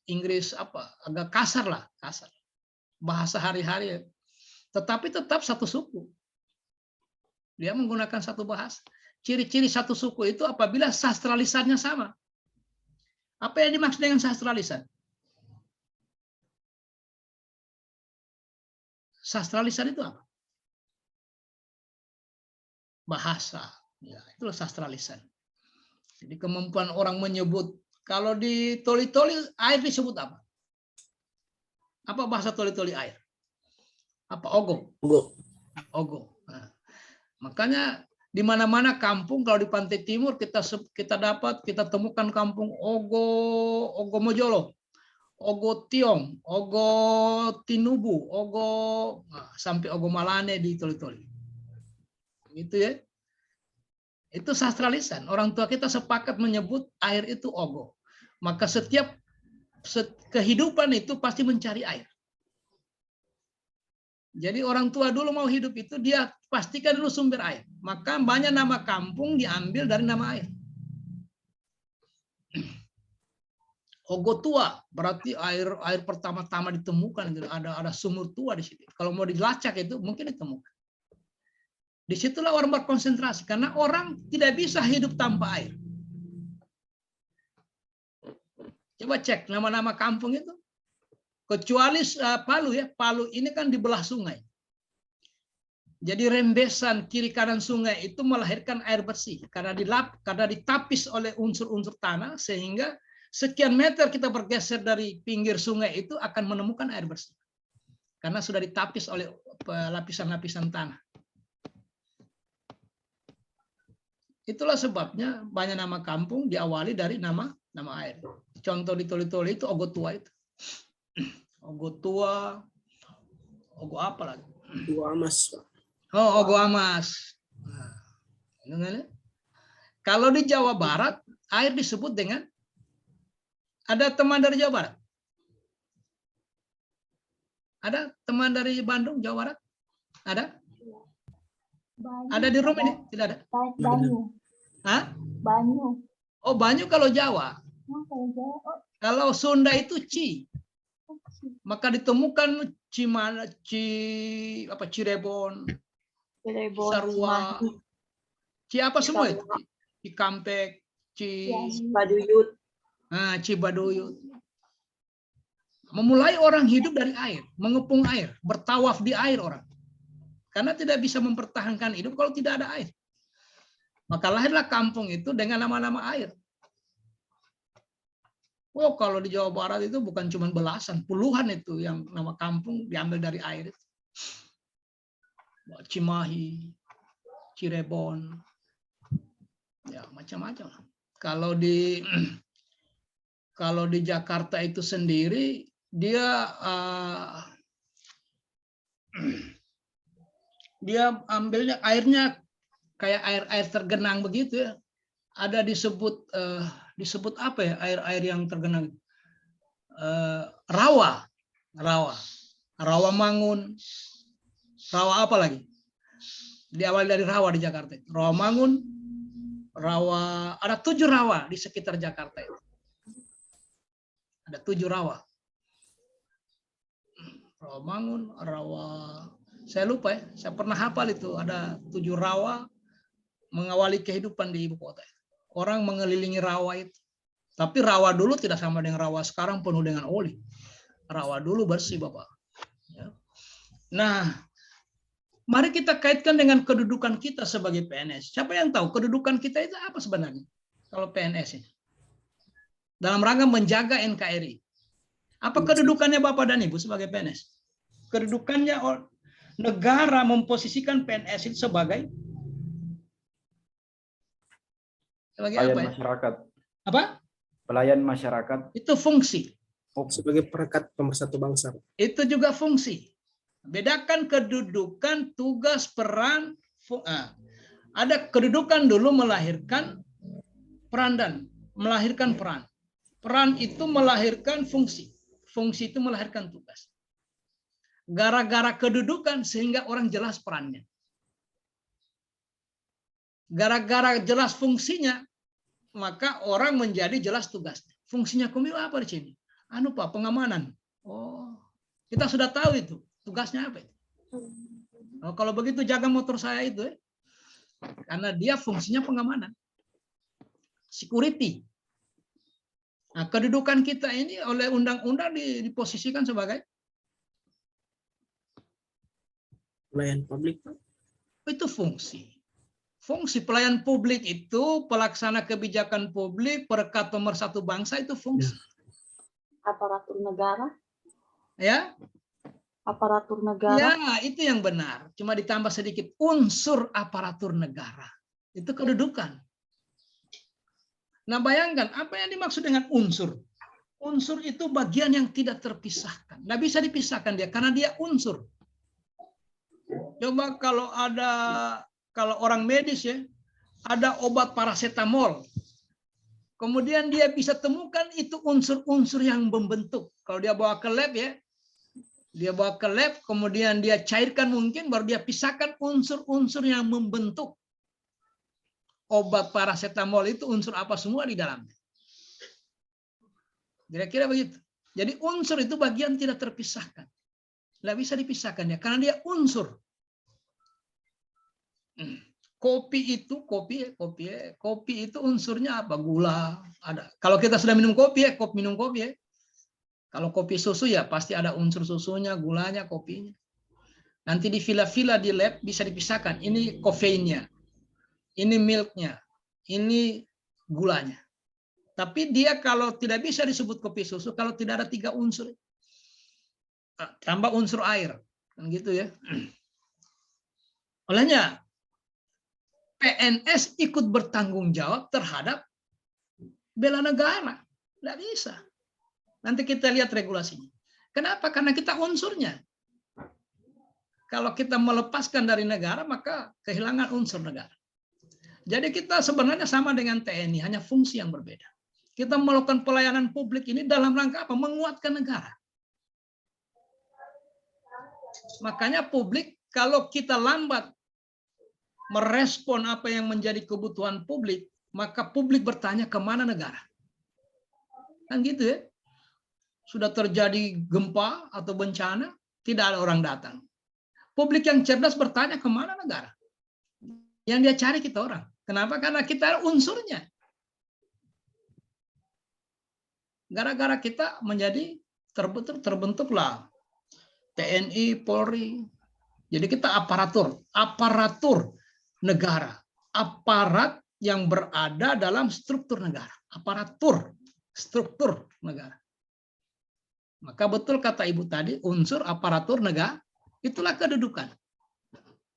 Inggris apa? Agak kasar lah, kasar. Bahasa hari-hari. Tetapi tetap satu suku. Dia menggunakan satu bahasa. Ciri-ciri satu suku itu apabila sastra lisannya sama. Apa yang dimaksud dengan sastra lisan? Sastra lisan itu apa? Bahasa. Ya, itulah sastra lisan. Jadi kemampuan orang menyebut, kalau di Toli-Toli air disebut apa? Apa bahasa Toli-Toli air? Apa ogo? Ogo. Nah, makanya di mana-mana kampung, kalau di pantai timur kita temukan kampung Ogo Mojolo, Ogo Tiong, Ogo Tinubu, sampai Ogo Malane di Toli-Toli. Gitu ya. Itu sastra lisan. Orang tua kita sepakat menyebut air itu ogo. Maka setiap kehidupan itu pasti mencari air. Jadi orang tua dulu mau hidup itu dia pastikan dulu sumber air. Maka banyak nama kampung diambil dari nama air. Ogo tua berarti air pertama-tama ditemukan, ada sumur tua di situ. Kalau mau dilacak itu mungkin ditemukan. Disitulah orang berkonsentrasi karena orang tidak bisa hidup tanpa air. Coba cek nama-nama kampung itu. Kecuali Palu ya, Palu ini kan di belah sungai. Jadi rembesan kiri kanan sungai itu melahirkan air bersih karena ditapis oleh unsur-unsur tanah sehingga sekian meter kita bergeser dari pinggir sungai itu akan menemukan air bersih. Karena sudah ditapis oleh lapisan-lapisan tanah. Itulah sebabnya banyak nama kampung diawali dari nama air. Contoh di Toli-Toli itu Ogo Tua itu. Ogo Tua, Ogo apa lagi? Ogo Amas. Oh, Ogo Amas. Nah, kalau di Jawa Barat, air disebut dengan, ada teman dari Jawa Barat? Ada teman dari Bandung, Jawa Barat? Ada? Ada di room ini? Tidak ada? Banyu. Hah? Banyu. Oh, Banyu kalau Jawa. Kalau Sunda itu Ci. Maka ditemukan Cirebon, Sarua, Ci apa semua itu? Cikampek, Baduyut. Cibaduyut. Memulai orang hidup dari air, mengepung air, bertawaf di air orang. Karena tidak bisa mempertahankan hidup kalau tidak ada air. Maka lahirlah kampung itu dengan nama-nama air. Oh, kalau di Jawa Barat itu bukan cuma belasan, puluhan itu yang nama kampung diambil dari air itu. Cimahi, Cirebon, ya macam-macam. Kalau di Jakarta itu sendiri dia ambilnya airnya kayak air tergenang begitu ya. Ada disebut apa ya air yang tergenang? Rawa Mangun, rawa apa lagi? Diawali dari rawa di Jakarta. Rawa Mangun, ada 7 rawa di sekitar Jakarta itu. Ada 7 rawa. Rawa Mangun, saya lupa ya, saya pernah hafal itu, ada 7 rawa mengawali kehidupan di ibu kota. Orang mengelilingi rawa itu. Tapi rawa dulu tidak sama dengan rawa sekarang penuh dengan oli. Rawa dulu bersih, Bapak. Ya. Nah, mari kita kaitkan dengan kedudukan kita sebagai PNS. Siapa yang tahu kedudukan kita itu apa sebenarnya? Kalau PNS ini. Dalam rangka menjaga NKRI. Apa kedudukannya Bapak dan Ibu sebagai PNS? Kedudukannya negara memposisikan PNS itu sebagai pelayan apa ya? masyarakat. Apa? Pelayan masyarakat. Itu fungsi. Sebagai perekat pemersatu bangsa. Itu juga fungsi. Bedakan kedudukan, tugas, peran. Ada kedudukan dulu melahirkan peran dan melahirkan peran. Peran itu melahirkan fungsi. fungsi itu melahirkan tugas. Gara-gara kedudukan sehingga orang jelas perannya. Gara-gara jelas fungsinya, maka orang menjadi jelas tugasnya. Fungsinya Komio apa di sini? Anu Pak, pengamanan. Oh, kita sudah tahu itu. Tugasnya apa itu? Oh, kalau begitu jaga motor saya itu, karena dia fungsinya pengamanan. Security. Nah, kedudukan kita ini oleh undang-undang diposisikan sebagai Pelayan publik, Pak. itu fungsi. Fungsi pelayan publik itu pelaksana kebijakan publik, perekat pemersatu bangsa itu fungsi. Aparatur negara. Ya, Aparatur negara. ya itu yang benar. Cuma ditambah sedikit unsur aparatur negara. Itu kedudukan. Nah bayangkan apa yang dimaksud dengan unsur. Unsur itu bagian yang tidak terpisahkan. Nggak bisa dipisahkan dia karena dia unsur. Coba kalau orang medis ya, ada obat paracetamol. Kemudian dia bisa temukan itu unsur-unsur yang membentuk. Kalau dia bawa ke lab ya, dia bawa ke lab, kemudian dia cairkan mungkin, baru dia pisahkan unsur-unsur yang membentuk. Obat paracetamol itu unsur apa semua di dalamnya. Kira-kira begitu. Jadi unsur itu bagian tidak terpisahkan. Nggak bisa dipisahkan ya, karena dia unsur. Kopi itu unsurnya apa? Gula ada. Kalau kita sudah minum kopi ya, minum kopi ya. Kalau kopi susu ya pasti ada unsur susunya, gulanya, kopinya. Nanti di vila-vila di lab bisa dipisahkan. Ini kofeinnya, ini milknya, ini gulanya. Tapi dia kalau tidak bisa disebut kopi susu kalau tidak ada 3 unsur. Tambah unsur air, kan gitu ya. Olehnya PNS ikut bertanggung jawab terhadap bela negara. Tidak bisa. Nanti kita lihat regulasinya. Kenapa? Karena kita unsurnya. Kalau kita melepaskan dari negara, maka kehilangan unsur negara. Jadi kita sebenarnya sama dengan TNI, hanya fungsi yang berbeda. Kita melakukan pelayanan publik ini dalam rangka apa? Menguatkan negara. Makanya publik, kalau kita lambat merespon apa yang menjadi kebutuhan publik, maka publik bertanya kemana negara. Kan gitu ya. Sudah terjadi gempa atau bencana, tidak ada orang datang. Publik yang cerdas bertanya kemana negara. Yang dia cari kita orang. Kenapa? Karena kita ada unsurnya. Gara-gara kita menjadi terbentuklah TNI, Polri. Jadi kita aparatur negara, aparat yang berada dalam struktur negara, aparatur struktur negara. Maka betul kata Ibu tadi, unsur aparatur negara itulah kedudukan.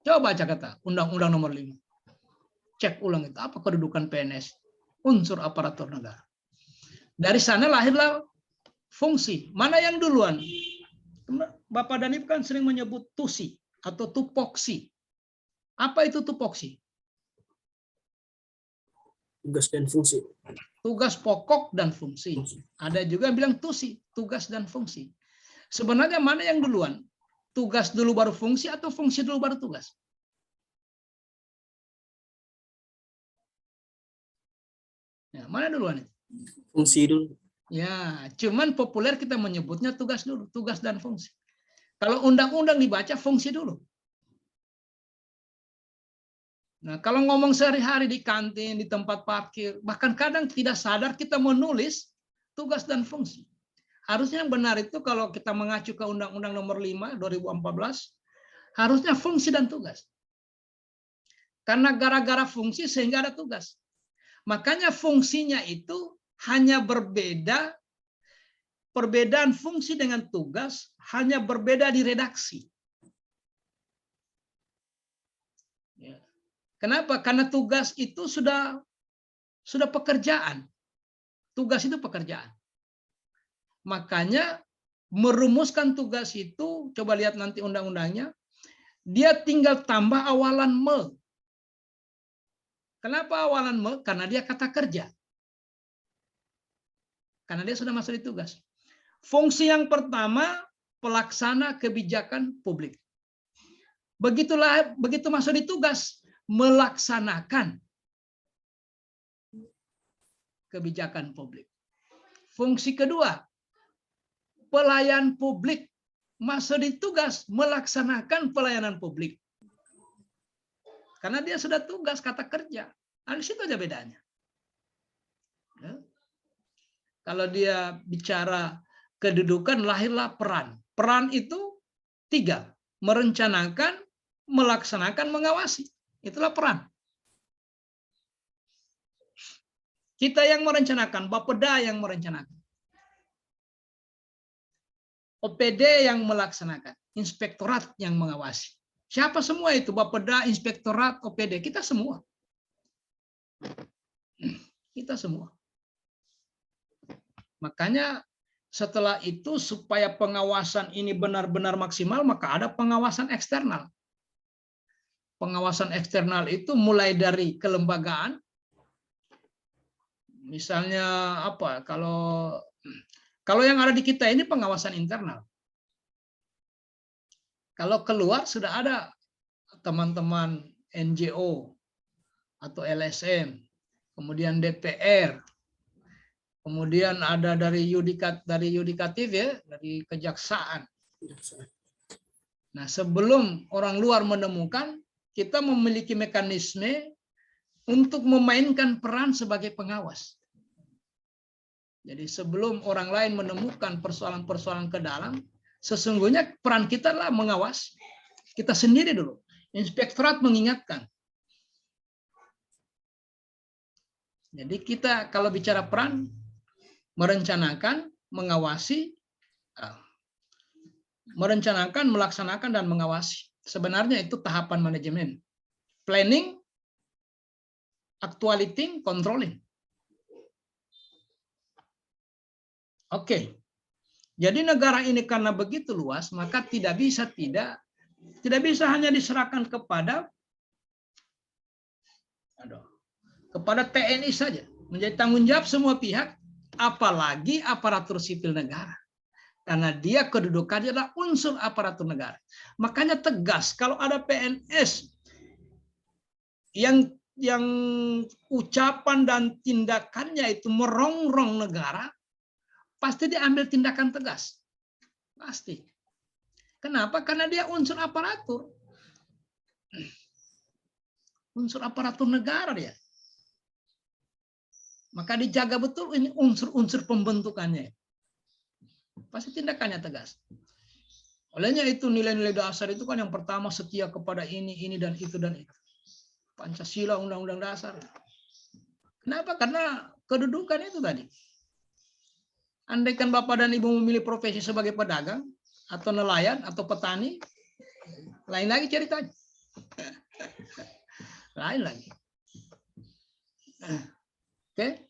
Coba baca kata Undang-Undang Nomor 5. Cek ulang itu apa kedudukan PNS, unsur aparatur negara. Dari sana lahirlah fungsi. Mana yang duluan? Bapak Danip kan sering menyebut tusi atau tupoksi. Apa itu tupoksi? Tugas dan fungsi. Tugas pokok dan fungsi. Ada juga yang bilang tusi, tugas dan fungsi. Sebenarnya mana yang duluan? Tugas dulu baru fungsi atau fungsi dulu baru tugas? Ya, mana duluan? Fungsi dulu. Ya, cuman populer kita menyebutnya tugas dulu, tugas dan fungsi. Kalau undang-undang dibaca fungsi dulu. Nah, kalau ngomong sehari-hari di kantin, di tempat parkir, bahkan kadang tidak sadar kita menulis tugas dan fungsi. Harusnya yang benar itu kalau kita mengacu ke Undang-Undang Nomor 5 2014, harusnya fungsi dan tugas. Karena gara-gara fungsi sehingga ada tugas. Makanya fungsinya itu hanya berbeda, perbedaan fungsi dengan tugas hanya berbeda di redaksi. Kenapa? Karena tugas itu sudah pekerjaan. Tugas itu pekerjaan. Makanya merumuskan tugas itu, coba lihat nanti undang-undangnya, dia tinggal tambah awalan me. Kenapa awalan me? Karena dia kata kerja. Karena dia sudah masuk di tugas. Fungsi yang pertama, pelaksana kebijakan publik. Begitu masuk di tugas, melaksanakan kebijakan publik. Fungsi kedua, pelayan publik. Masuk di tugas, melaksanakan pelayanan publik. Karena dia sudah tugas, kata kerja. Nah, di situ aja bedanya. Ya. Kalau dia bicara kedudukan, lahirlah peran. Peran itu 3. Merencanakan, melaksanakan, mengawasi. Itulah peran. Kita yang merencanakan, Bapeda yang merencanakan. OPD yang melaksanakan, inspektorat yang mengawasi. Siapa semua itu? Bapeda, inspektorat, OPD, kita semua. Kita semua. Makanya setelah itu supaya pengawasan ini benar-benar maksimal, maka ada pengawasan eksternal. Pengawasan eksternal itu mulai dari kelembagaan. Misalnya apa? Kalau yang ada di kita ini pengawasan internal. Kalau keluar sudah ada teman-teman NGO atau LSM, kemudian DPR, kemudian ada dari yudikatif ya, dari kejaksaan. Nah, sebelum orang luar menemukan, kita memiliki mekanisme untuk memainkan peran sebagai pengawas. Jadi sebelum orang lain menemukan persoalan-persoalan ke dalam, sesungguhnya peran kita adalah mengawas. Kita sendiri dulu. Inspektorat mengingatkan. Jadi kita kalau bicara peran, merencanakan, mengawasi, merencanakan, melaksanakan, dan mengawasi. Sebenarnya itu tahapan manajemen. Planning, actuating, controlling. Oke. Jadi negara ini karena begitu luas, maka tidak bisa hanya diserahkan kepada TNI saja. Menjadi tanggung jawab semua pihak, apalagi aparatur sipil negara. Karena dia kedudukannya adalah unsur aparatur negara. Makanya tegas kalau ada PNS yang ucapan dan tindakannya itu merongrong negara, pasti diambil tindakan tegas. Pasti. Kenapa? Karena dia unsur aparatur. Unsur aparatur negara dia. Maka dijaga betul ini unsur-unsur pembentukannya. Pasti tindakannya tegas. Olehnya itu nilai-nilai dasar itu kan yang pertama setia kepada ini, dan itu, dan itu. Pancasila, Undang-Undang Dasar. Kenapa? Karena kedudukan itu tadi. Andaikan Bapak dan Ibu memilih profesi sebagai pedagang, atau nelayan, atau petani, lain lagi ceritanya. Lain lagi. Oke.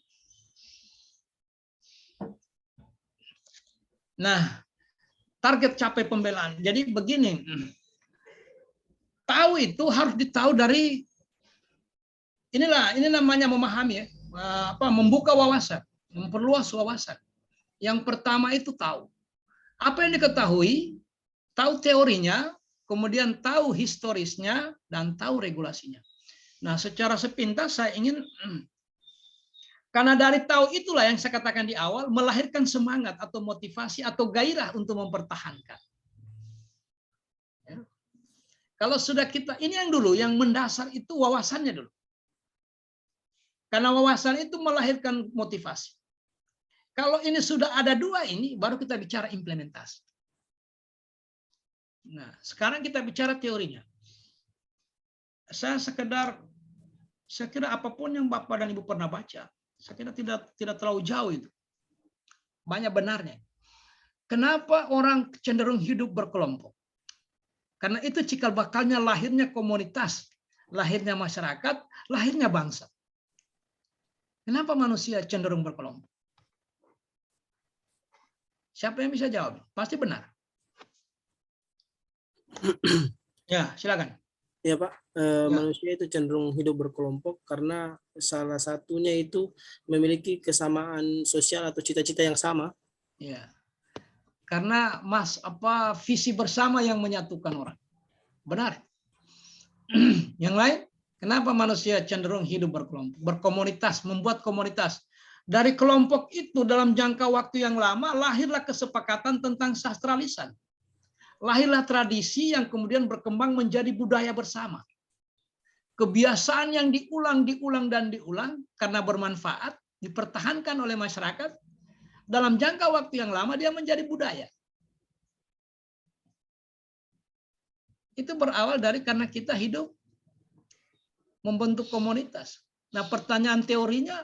Nah, target capai pembelaan. Jadi begini, tahu itu harus ditahu dari ini namanya memahami ya, membuka wawasan, memperluas wawasan. Yang pertama itu tahu. Apa yang diketahui, tahu teorinya, kemudian tahu historisnya, dan tahu regulasinya. Nah, secara sepintas saya ingin, karena dari tahu itulah yang saya katakan di awal, melahirkan semangat atau motivasi atau gairah untuk mempertahankan. Ya. Kalau sudah kita, ini yang dulu, yang mendasar itu wawasannya dulu. Karena wawasan itu melahirkan motivasi. Kalau ini sudah ada dua ini, baru kita bicara implementasi. Nah, sekarang kita bicara teorinya. Saya kira apapun yang Bapak dan Ibu pernah baca, saya kira tidak terlalu jauh itu. Banyak benarnya. Kenapa orang cenderung hidup berkelompok? Karena itu cikal bakalnya lahirnya komunitas, lahirnya masyarakat, lahirnya bangsa. Kenapa manusia cenderung berkelompok? Siapa yang bisa jawab? Pasti benar. Ya, silakan. Ya Pak, manusia itu cenderung hidup berkelompok karena salah satunya itu memiliki kesamaan sosial atau cita-cita yang sama. Ya. Karena visi bersama yang menyatukan orang. Benar. Yang lain, kenapa manusia cenderung hidup berkelompok, berkomunitas, membuat komunitas. Dari kelompok itu dalam jangka waktu yang lama lahirlah kesepakatan tentang sastra lisan. Lahirlah tradisi yang kemudian berkembang menjadi budaya bersama. Kebiasaan yang diulang dan diulang karena bermanfaat, dipertahankan oleh masyarakat, dalam jangka waktu yang lama dia menjadi budaya. Itu berawal dari karena kita hidup membentuk komunitas. Nah, pertanyaan teorinya,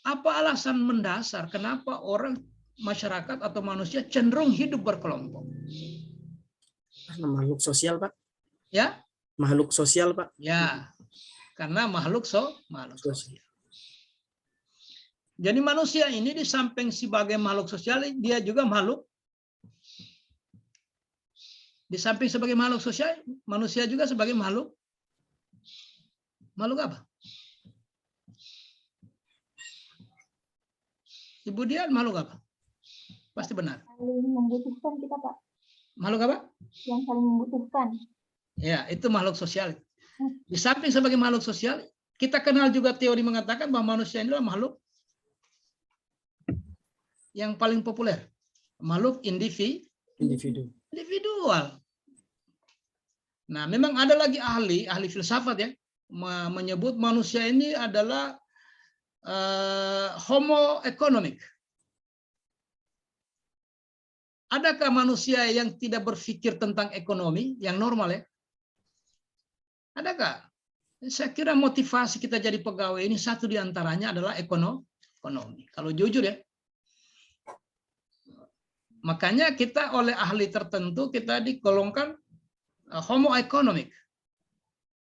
apa alasan mendasar kenapa orang, masyarakat atau manusia cenderung hidup berkelompok? Karena makhluk sosial, Pak. Ya? Makhluk sosial, Pak. Ya, karena makhluk sosial. Jadi manusia ini di samping sebagai makhluk sosial, dia juga makhluk. Di samping sebagai makhluk sosial, manusia juga sebagai makhluk. Makhluk apa? Ibu Dian makhluk apa? Pasti benar. Saling membutuhkan kita, Pak. Makhluk apa? Yang saling membutuhkan. Ya, itu makhluk sosial. Di samping sebagai makhluk sosial, kita kenal juga teori mengatakan bahwa manusia inilah makhluk yang paling populer. Makhluk individual. Nah, memang ada lagi ahli filsafat ya, menyebut manusia ini adalah homo economic. Adakah manusia yang tidak berpikir tentang ekonomi yang normal ya? Adakah? Saya kira motivasi kita jadi pegawai ini satu diantaranya adalah ekonomi. Kalau jujur ya. Makanya kita oleh ahli tertentu kita digolongkan homo economic.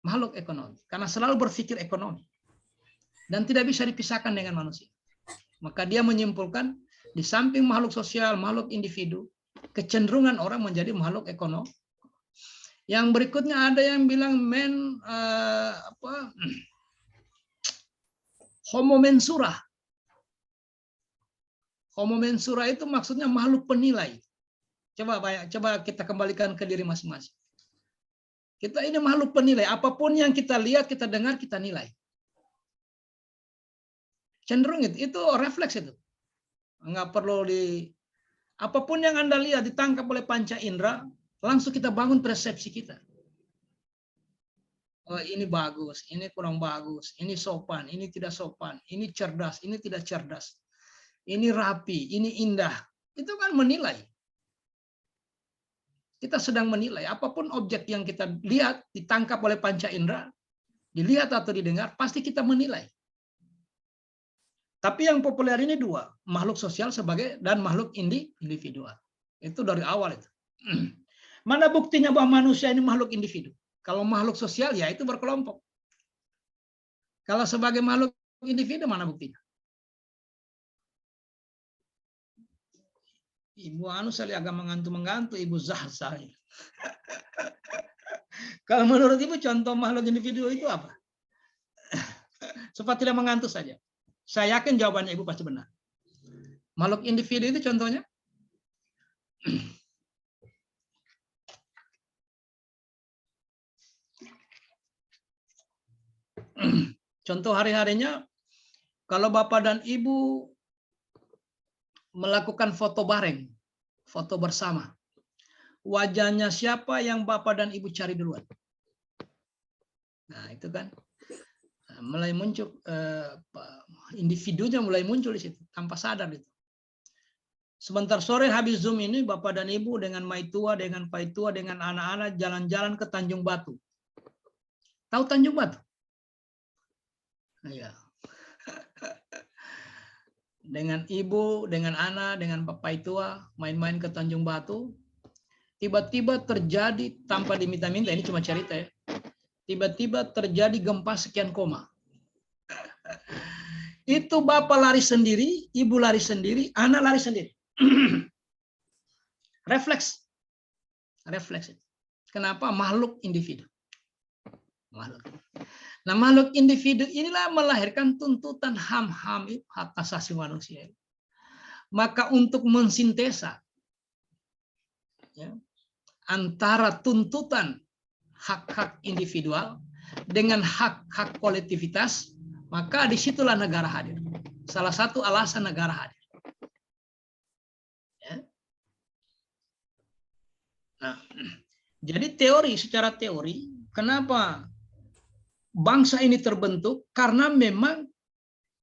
Makhluk ekonomi. Karena selalu berpikir ekonomi. Dan tidak bisa dipisahkan dengan manusia. Maka dia menyimpulkan di samping makhluk sosial, makhluk individu, kecenderungan orang menjadi makhluk ekonomi. Yang berikutnya ada yang bilang homo mensura. Homo mensura itu maksudnya makhluk penilai. Coba kita kembalikan ke diri masing-masing. Kita ini makhluk penilai. Apapun yang kita lihat, kita dengar, kita nilai. Cenderung itu refleks itu. Enggak perlu apapun yang Anda lihat ditangkap oleh panca indera, langsung kita bangun persepsi kita. Oh, ini bagus, ini kurang bagus, ini sopan, ini tidak sopan, ini cerdas, ini tidak cerdas. Ini rapi, ini indah. Itu kan menilai. Kita sedang menilai. Apapun objek yang kita lihat, ditangkap oleh panca indera, dilihat atau didengar, pasti kita menilai. Tapi yang populer ini dua, makhluk sosial dan makhluk individual. Itu dari awal itu. Mana buktinya bahwa manusia ini makhluk individu? Kalau makhluk sosial ya itu berkelompok. Kalau sebagai makhluk individu mana buktinya? Ibu saya agak mengantuk, Ibu Zahsa. Kalau menurut Ibu contoh makhluk individu itu apa? Supaya tidak mengantuk saja. Saya yakin jawabannya Ibu pasti benar. Makhluk individu itu contohnya? Contoh hari-harinya, kalau Bapak dan Ibu melakukan foto bareng, foto bersama, wajahnya siapa yang Bapak dan Ibu cari duluan? Nah, itu kan mulai muncul, individunya mulai muncul di situ, tanpa sadar itu. Sebentar sore habis Zoom ini, Bapak dan Ibu dengan Maitua, dengan Paitua, dengan anak-anak jalan-jalan ke Tanjung Batu. Tahu Tanjung Batu? Ya. Dengan Ibu, dengan anak, dengan Bapak Tua, main-main ke Tanjung Batu. Tiba-tiba terjadi, tanpa diminta-minta, ini cuma cerita ya. Tiba-tiba terjadi gempa sekian koma. Itu Bapak lari sendiri, Ibu lari sendiri, anak lari sendiri. Refleks. Kenapa? Makhluk individu. Nah, makhluk individu inilah melahirkan tuntutan HAM, hak asasi manusia. Maka untuk mensintesa ya, antara tuntutan hak-hak individual dengan hak-hak kolektivitas, maka disitulah negara hadir. Salah satu alasan negara hadir. Ya. Nah, jadi secara teori, kenapa bangsa ini terbentuk? Karena memang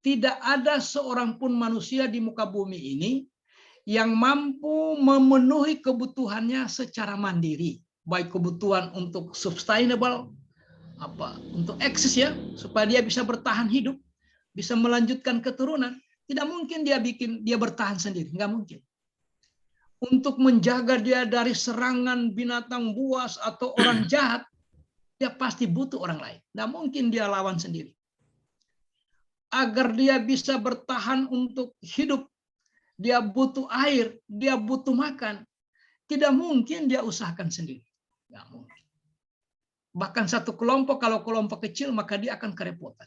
tidak ada seorang pun manusia di muka bumi ini yang mampu memenuhi kebutuhannya secara mandiri, baik kebutuhan untuk sustainable, untuk eksis ya, supaya dia bisa bertahan hidup, bisa melanjutkan keturunan. Tidak mungkin dia bertahan sendiri, nggak mungkin. Untuk menjaga dia dari serangan binatang buas atau orang jahat, dia pasti butuh orang lain. Nggak mungkin dia lawan sendiri. Agar dia bisa bertahan untuk hidup, dia butuh air, dia butuh makan. Tidak mungkin dia usahakan sendiri. Nggak mungkin. Bahkan satu kelompok, kalau kelompok kecil, maka dia akan kerepotan.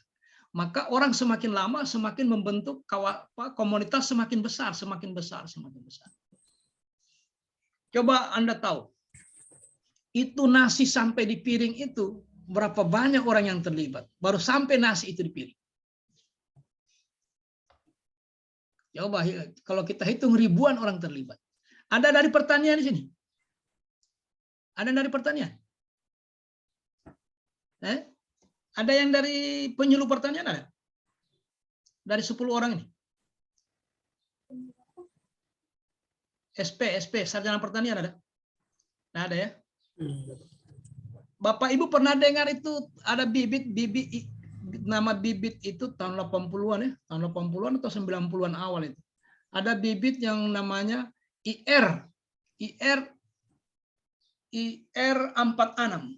Maka orang semakin lama semakin membentuk komunitas semakin besar, semakin besar, semakin besar. Coba Anda tahu, itu nasi sampai di piring itu, berapa banyak orang yang terlibat. Baru sampai nasi itu di piring. Coba kalau kita hitung ribuan orang terlibat. Ada dari pertanian di sini? Ada dari pertanian? Ada yang dari penyuluh pertanian ada? Dari 10 orang ini? SP, sarjana pertanian ada? Nah, ada ya? Bapak Ibu pernah dengar itu ada bibit, nama bibit itu tahun 80-an ya, tahun 80-an atau 90-an awal itu. Ada bibit yang namanya IR 46.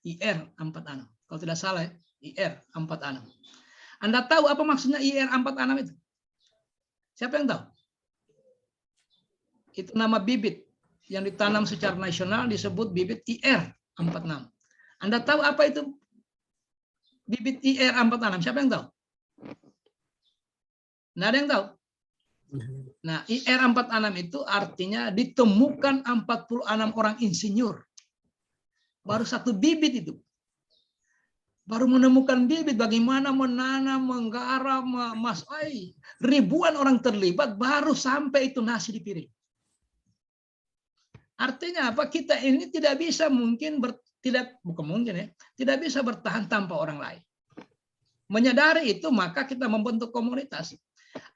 IR 46. Kalau tidak salah ya, IR 46. Anda tahu apa maksudnya IR 46 itu? Siapa yang tahu? Itu nama bibit yang ditanam secara nasional disebut bibit IR 46. Anda tahu apa itu bibit IR 46? Siapa yang tahu? Nggak ada yang tahu? Nah, IR 46 itu artinya ditemukan 46 orang insinyur. Baru satu bibit itu. Baru menemukan bibit, bagaimana menanam, menggarap, ribuan orang terlibat, baru sampai itu nasi di piring. Artinya apa? Kita ini tidak bisa tidak bisa bertahan tanpa orang lain. Menyadari itu, maka kita membentuk komunitas.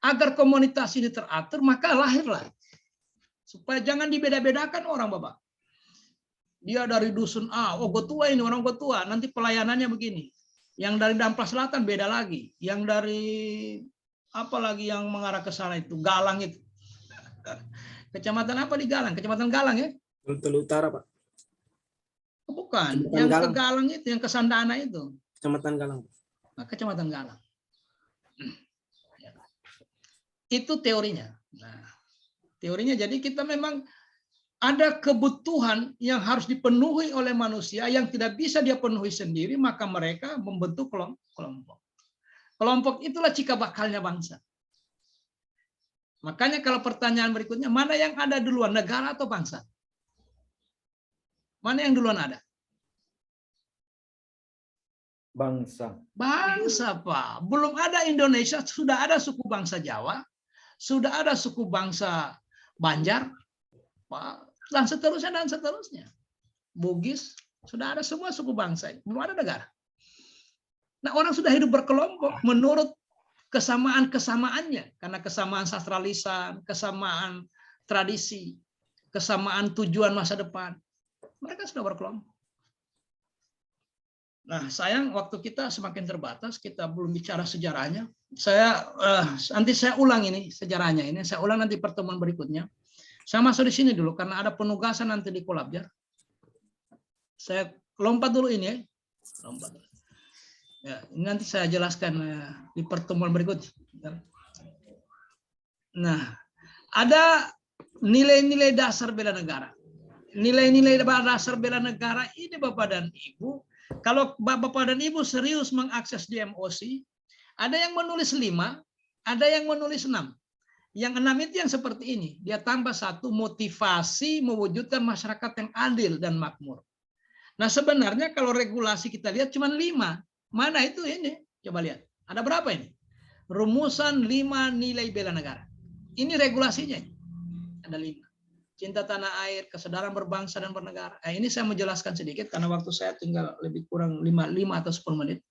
Agar komunitas ini teratur, maka lahirlah. Supaya jangan dibeda-bedakan orang, Bapak. Dia dari dusun A, gue tua ini, orang gue tua, nanti pelayanannya begini. Yang dari Damplas Selatan beda lagi. Yang dari apalagi yang mengarah ke sana itu, Galang itu. Kecamatan apa di Galang? Kecamatan Galang ya? Bengkulu Utara, Pak. Bukan, Kecamatan yang Galang. ke Galang itu, yang ke Sandana itu. Kecamatan Galang. Nah, Kecamatan Galang. Itu teorinya. Nah, teorinya jadi kita memang ada kebutuhan yang harus dipenuhi oleh manusia yang tidak bisa dia penuhi sendiri, maka mereka membentuk kelompok. Kelompok itulah cikal bakalnya bangsa. Makanya kalau pertanyaan berikutnya, mana yang ada duluan, negara atau bangsa? Mana yang duluan ada? Bangsa. Bangsa, Pak. Belum ada Indonesia, sudah ada suku bangsa Jawa, sudah ada suku bangsa Banjar, Pak, dan seterusnya. Bugis, sudah ada semua suku bangsa. Belum ada negara. Nah, orang sudah hidup berkelompok menurut kesamaan-kesamaannya. Karena kesamaan sastra lisan, kesamaan tradisi, kesamaan tujuan masa depan. Mereka sudah berkelompok. Nah, sayang waktu kita semakin terbatas, kita belum bicara sejarahnya. Nanti saya ulang ini sejarahnya ini. Saya ulang nanti pertemuan berikutnya. Saya masuk di sini dulu karena ada penugasan nanti di Kolabjar. Saya lompat dulu ini ya. Lompat. Ya, ini nanti saya jelaskan di pertemuan berikutnya. Nah, ada nilai-nilai dasar bela negara. Nilai-nilai dasar bela negara ini Bapak dan Ibu, kalau Bapak dan Ibu serius mengakses di MOC, ada yang menulis 5, ada yang menulis 6. Yang 6 itu yang seperti ini. Dia tambah 1, motivasi mewujudkan masyarakat yang adil dan makmur. Nah sebenarnya kalau regulasi kita lihat cuma 5. Mana itu ini? Coba lihat. Ada berapa ini? Rumusan 5 nilai bela negara. Ini regulasinya. Ada 5. Cinta tanah air, kesadaran berbangsa dan bernegara. Ini saya menjelaskan sedikit karena waktu saya tinggal lebih kurang 5 atau 10 menit.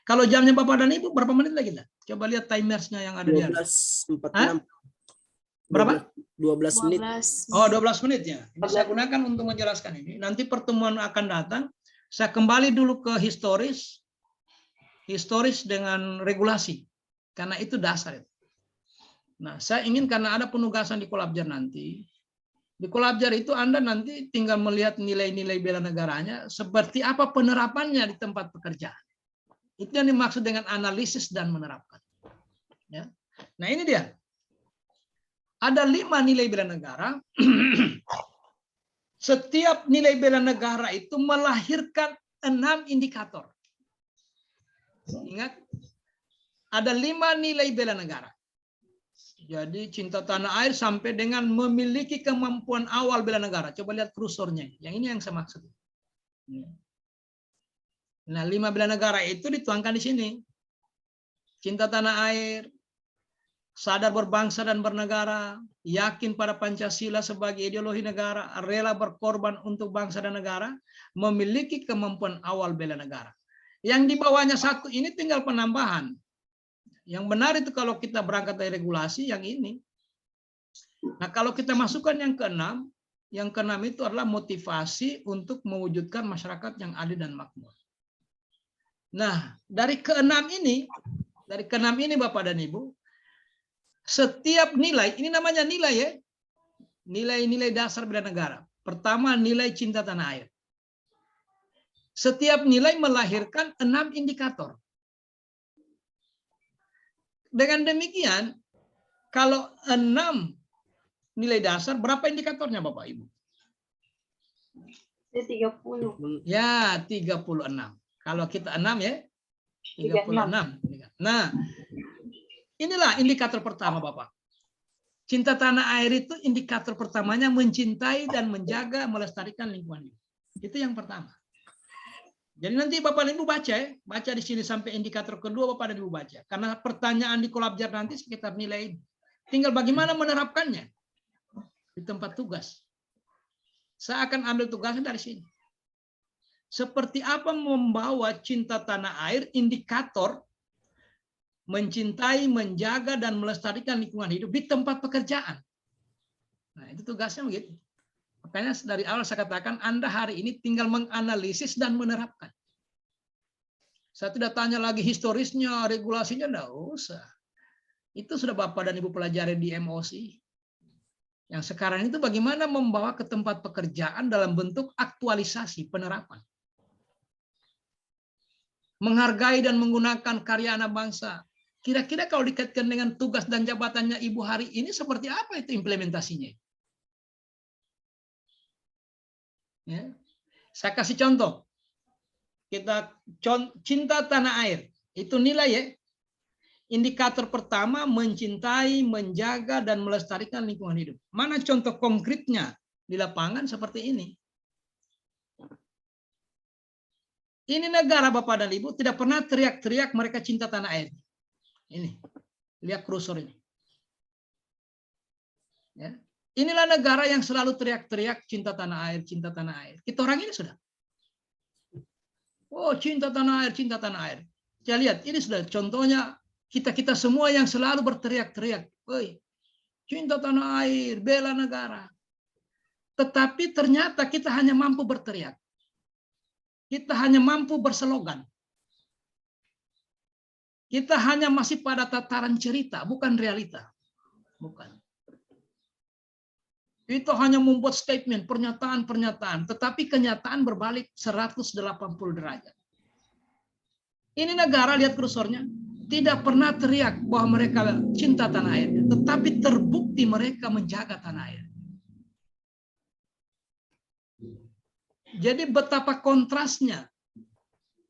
Kalau jamnya Bapak dan Ibu berapa menit lagi? Coba lihat timersnya yang ada di atas. 12.46. Berapa? 12 menit. 12. Oh, 12 menit ya. Ini saya gunakan untuk menjelaskan ini. Nanti pertemuan akan datang, saya kembali dulu ke historis dengan regulasi. Karena itu dasar. Nah, saya ingin karena ada penugasan di Kolabjar nanti. Di Kolabjar itu Anda nanti tinggal melihat nilai-nilai bela negaranya, seperti apa penerapannya di tempat pekerjaan. Itu yang dimaksud dengan analisis dan menerapkan. Ya. Nah, ini dia. Ada 5 nilai bela negara. Setiap nilai bela negara itu melahirkan 6 indikator. Ingat, ada 5 nilai bela negara. Jadi cinta tanah air sampai dengan memiliki kemampuan awal bela negara. Coba lihat kursornya. Yang ini yang saya maksud. Nah, 5 bela negara itu dituangkan di sini. Cinta tanah air, sadar berbangsa dan bernegara, yakin pada Pancasila sebagai ideologi negara, rela berkorban untuk bangsa dan negara, memiliki kemampuan awal bela negara. Yang di bawahnya 1 ini tinggal penambahan. Yang benar itu kalau kita berangkat dari regulasi yang ini. Nah, kalau kita masukkan yang ke-6 itu adalah motivasi untuk mewujudkan masyarakat yang adil dan makmur. Nah, dari ke-6 ini Bapak dan Ibu, setiap nilai, ini namanya nilai ya, nilai-nilai dasar bela negara. Pertama, nilai cinta tanah air. Setiap nilai melahirkan 6 indikator. Dengan demikian, kalau 6 nilai dasar, berapa indikatornya Bapak Ibu? 30. Ya, 36. Kalau kita 6 ya, 36. Nah, inilah indikator pertama Bapak. Cinta tanah air itu indikator pertamanya mencintai dan menjaga, melestarikan lingkungan hidup. Itu yang pertama. Jadi nanti Bapak dan Ibu baca ya, baca di sini sampai indikator kedua Bapak dan Ibu baca. Karena pertanyaan di Kolabjar nanti sekitar nilai ini. Tinggal bagaimana menerapkannya di tempat tugas. Saya akan ambil tugasnya dari sini. Seperti apa membawa cinta tanah air indikator mencintai, menjaga, dan melestarikan lingkungan hidup di tempat pekerjaan. Nah, itu tugasnya begitu. Makanya dari awal saya katakan, Anda hari ini tinggal menganalisis dan menerapkan. Saya tidak tanya lagi historisnya, regulasinya, enggak usah. Itu sudah Bapak dan Ibu pelajari di MOC. Yang sekarang itu bagaimana membawa ke tempat pekerjaan dalam bentuk aktualisasi penerapan. Menghargai dan menggunakan karya anak bangsa. Kira-kira kalau dikaitkan dengan tugas dan jabatannya Ibu hari ini, seperti apa itu implementasinya? Ya. Saya kasih contoh. Kita cinta tanah air. Itu nilai ya. Indikator pertama mencintai, menjaga, dan melestarikan lingkungan hidup. Mana contoh konkretnya di lapangan seperti ini? Ini negara Bapak dan Ibu tidak pernah teriak-teriak mereka cinta tanah air. Ini, lihat kursor ini. Ya. Inilah negara yang selalu teriak-teriak cinta tanah air, cinta tanah air. Kita orang ini sudah. Oh, cinta tanah air, cinta tanah air. Saya lihat, ini sudah contohnya kita semua yang selalu berteriak-teriak. Woi, cinta tanah air, bela negara. Tetapi ternyata kita hanya mampu berteriak. Kita hanya mampu berslogan. Kita hanya masih pada tataran cerita, bukan realita. Bukan. Itu hanya membuat statement, pernyataan-pernyataan. Tetapi kenyataan berbalik 180 derajat. Ini negara, lihat kursornya, tidak pernah teriak bahwa mereka cinta tanah air. Tetapi terbukti mereka menjaga tanah air. Jadi betapa kontrasnya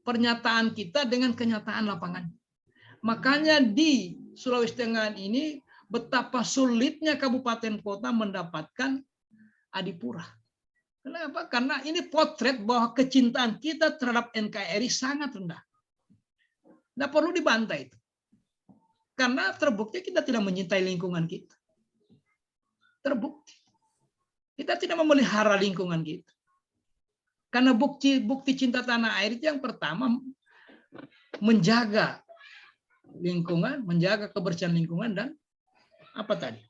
pernyataan kita dengan kenyataan lapangan. Makanya di Sulawesi Tengah ini betapa sulitnya kabupaten kota mendapatkan adipura. Kenapa? Karena ini potret bahwa kecintaan kita terhadap NKRI sangat rendah. Nggak perlu dibantai itu. Karena terbukti kita tidak mencintai lingkungan kita. Terbukti. Kita tidak memelihara lingkungan kita. Karena bukti cinta tanah air itu yang pertama menjaga lingkungan, menjaga kebersihan lingkungan, dan apa tadi?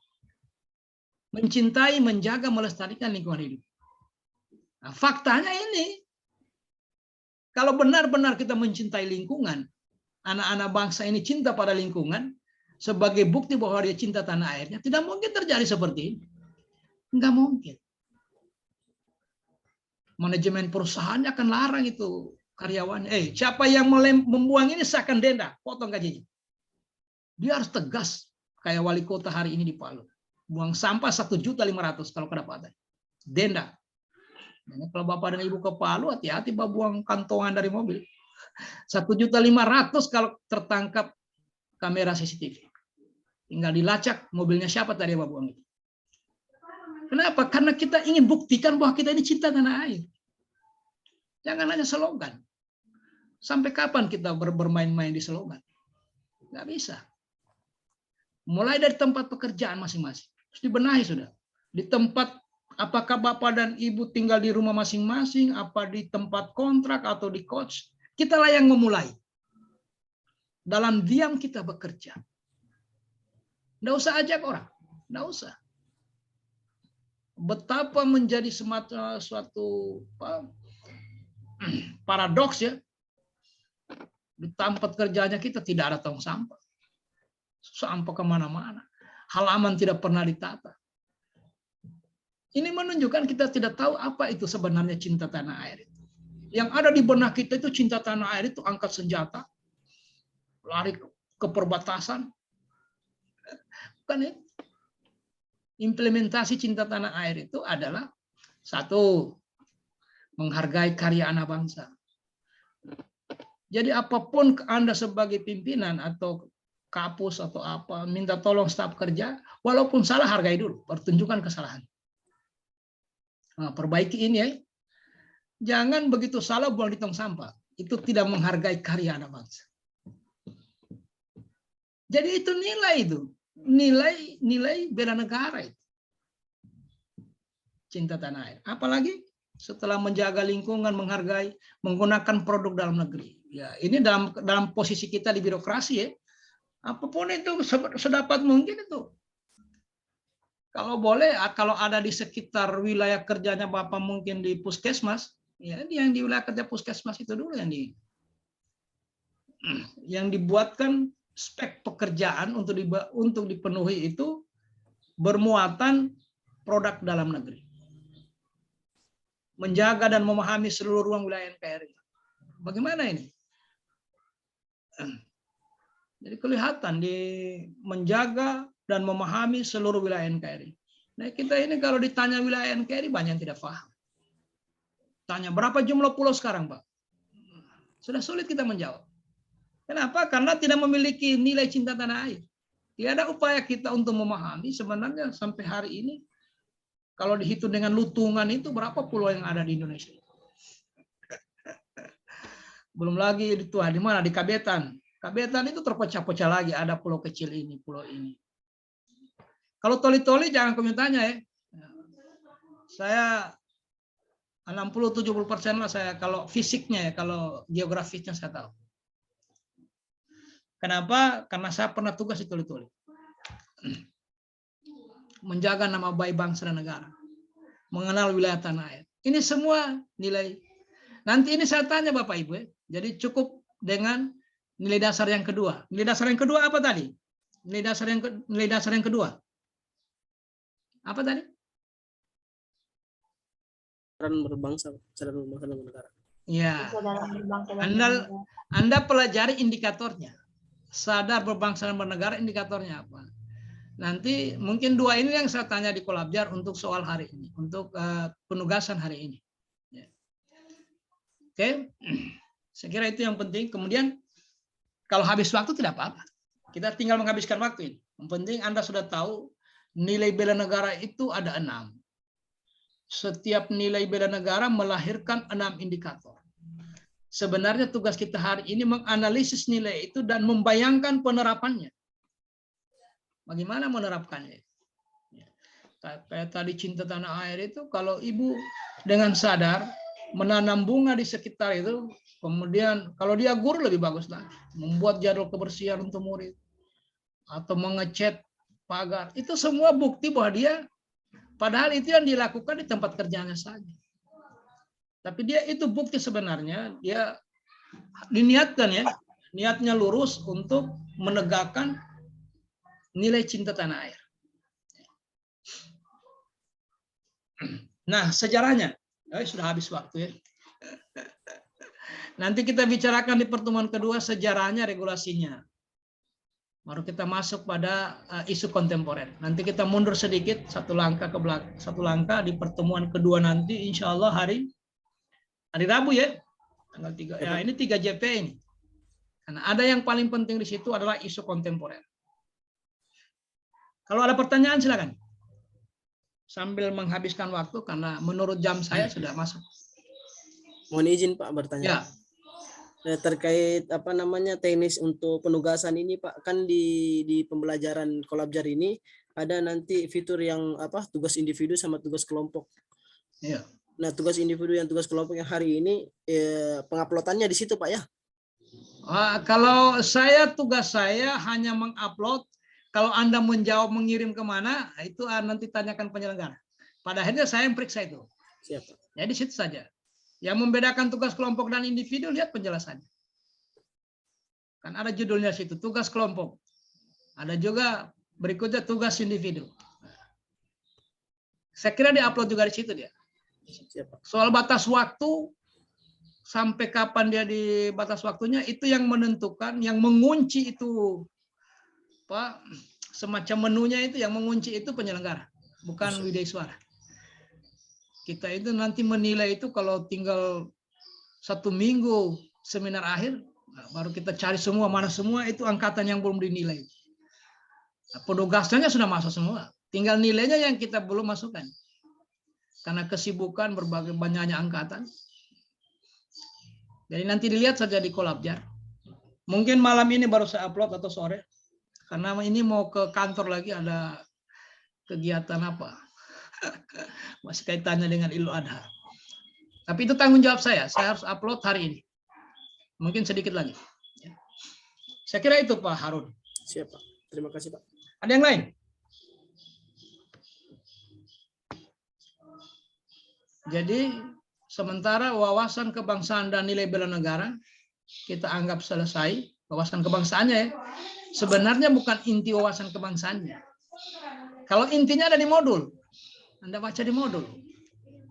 Mencintai, menjaga, melestarikan lingkungan hidup. Nah, faktanya ini, kalau benar-benar kita mencintai lingkungan, anak-anak bangsa ini cinta pada lingkungan, sebagai bukti bahwa dia cinta tanah airnya, tidak mungkin terjadi seperti ini. Enggak mungkin. Manajemen perusahaannya akan larang itu karyawannya. Siapa yang membuang ini seakan denda, potong gajinya. Dia harus tegas, kayak wali kota hari ini di Palu. Buang sampah 1.500.000 kalau kedapatan. Denda. Nah, kalau Bapak dan Ibu ke Palu, hati-hati buang kantongan dari mobil. 1.500.000 kalau tertangkap kamera CCTV. Tinggal dilacak mobilnya siapa tadi Bapak buang itu. Kenapa? Karena kita ingin buktikan bahwa kita ini cinta tanah air. Jangan hanya slogan. Sampai kapan kita bermain-main di slogan? Nggak bisa. Mulai dari tempat pekerjaan masing-masing. Terus dibenahi sudah. Di tempat, apakah Bapak dan Ibu tinggal di rumah masing-masing, apa di tempat kontrak atau di coach, kitalah yang memulai. Dalam diam kita bekerja. Nggak usah ajak orang. Nggak usah. Betapa menjadi semacam suatu paradoks ya. Di tempat kerjanya kita tidak ada tong sampah. Sampah kemana-mana. Halaman tidak pernah ditata. Ini menunjukkan kita tidak tahu apa itu sebenarnya cinta tanah air. Yang ada di benak kita itu cinta tanah air itu angkat senjata, lari ke perbatasan. Bukan itu. Implementasi cinta tanah air itu adalah satu, menghargai karya anak bangsa. Jadi apapun Anda sebagai pimpinan atau kapus atau apa, minta tolong staf kerja, walaupun salah hargai dulu, pertunjukkan kesalahan. Nah, perbaiki ini ya. Jangan begitu salah buang di tong sampah. Itu tidak menghargai karya anak bangsa. Jadi itu nilai itu. Nilai bela negara itu. Cinta tanah air. Apalagi setelah menjaga lingkungan, menghargai, menggunakan produk dalam negeri. Ya, ini dalam posisi kita di birokrasi ya. Apapun itu sedapat mungkin itu. Kalau boleh, kalau ada di sekitar wilayah kerjanya Bapak mungkin di puskesmas, ya yang di wilayah kerja puskesmas itu dulu yang dibuatkan spek pekerjaan untuk dipenuhi itu bermuatan produk dalam negeri. Menjaga dan memahami seluruh ruang wilayah NKRI. Bagaimana ini? Jadi kelihatan di menjaga dan memahami seluruh wilayah NKRI. Nah, kita ini kalau ditanya wilayah NKRI banyak yang tidak paham. Tanya berapa jumlah pulau sekarang, Pak? Sudah sulit kita menjawab. Kenapa? Karena tidak memiliki nilai cinta tanah air. Tidak ada upaya kita untuk memahami sebenarnya sampai hari ini kalau dihitung dengan lutungan itu berapa pulau yang ada di Indonesia. Belum lagi itu di mana? Di Kabetan. Kabetan itu terpecah-pecah lagi. Ada pulau kecil ini, pulau ini. Kalau toli-toli jangan kami tanya ya. Saya 60-70% lah saya kalau fisiknya ya, kalau geografisnya saya tahu. Kenapa? Karena saya pernah tugas di toli-toli. Menjaga nama baik bangsa dan negara. Mengenal wilayah tanah air. Ini semua nilai. Nanti ini saya tanya Bapak Ibu ya. Jadi cukup dengan nilai dasar yang kedua. Nilai dasar yang kedua apa tadi? Nilai dasar yang kedua. Apa tadi? Kesadaran berbangsa dan negara. Ya. Anda pelajari indikatornya. Sadar berbangsa dan bernegara indikatornya apa? Nanti mungkin dua ini yang saya tanya di Kolabjar untuk soal hari ini, untuk penugasan hari ini. Ya. Oke, saya kira itu yang penting. Kemudian kalau habis waktu tidak apa-apa. Kita tinggal menghabiskan waktu ini. Yang penting Anda sudah tahu nilai bela negara itu ada 6. Setiap nilai bela negara melahirkan 6 indikator. Sebenarnya tugas kita hari ini menganalisis nilai itu dan membayangkan penerapannya. Bagaimana menerapkannya? Kayak tadi cinta tanah air itu, kalau ibu dengan sadar menanam bunga di sekitar itu, kemudian kalau dia guru lebih bagus lagi, membuat jadwal kebersihan untuk murid, atau mengecat pagar, itu semua bukti bahwa dia, padahal itu yang dilakukan di tempat kerjanya saja. Tapi dia itu bukti sebenarnya dia diniatkan ya, niatnya lurus untuk menegakkan nilai cinta tanah air. Nah, sejarahnya, sudah habis waktu ya. Nanti kita bicarakan di pertemuan kedua sejarahnya, regulasinya. Baru kita masuk pada isu kontemporer. Nanti kita mundur sedikit satu langkah ke belakang, satu langkah di pertemuan kedua nanti, insya Allah hari Rabu ya, tanggal 3. Ya, ini 3 JP ini. Karena ada yang paling penting di situ adalah isu kontemporer. Kalau ada pertanyaan silakan. Sambil menghabiskan waktu karena menurut jam saya sudah masuk. Mohon izin Pak bertanya. Ya. Terkait teknis untuk penugasan ini Pak, kan di pembelajaran Kolabjar ini ada nanti fitur yang tugas individu sama tugas kelompok. Iya. Nah, tugas individu yang tugas kelompok yang hari ini penguploadannya di situ Pak ya? Kalau tugas saya hanya mengupload. Kalau Anda menjawab mengirim kemana, itu nanti tanyakan penyelenggara. Pada akhirnya saya yang periksa itu. Siap Pak. Ya di situ saja. Yang membedakan tugas kelompok dan individu, lihat penjelasannya. Kan ada judulnya situ, tugas kelompok. Ada juga berikutnya tugas individu. Saya kira diupload juga di situ dia. Soal batas waktu, sampai kapan dia di batas waktunya, itu yang menentukan, yang mengunci itu, Pak, semacam menunya itu, yang mengunci itu penyelenggara, bukan Widya Suara. Kita itu nanti menilai itu kalau tinggal 1 minggu seminar akhir, baru kita cari semua, mana semua itu angkatan yang belum dinilai. Penugasannya sudah masuk semua, tinggal nilainya yang kita belum masukkan. Karena kesibukan berbagai banyaknya angkatan. Jadi nanti dilihat saja di Kolabjar. Mungkin malam ini baru saya upload atau sore. Karena ini mau ke kantor lagi, ada kegiatan apa. Masih kaitannya dengan Idul Adha. Tapi itu tanggung jawab saya harus upload hari ini. Mungkin sedikit lagi. Saya kira itu Pak Harun. Siap Pak. Terima kasih Pak. Ada yang lain? Jadi sementara wawasan kebangsaan dan nilai bela negara kita anggap selesai. Wawasan kebangsaannya ya. Sebenarnya bukan inti wawasan kebangsaannya. Kalau intinya ada di modul. Anda baca di modul.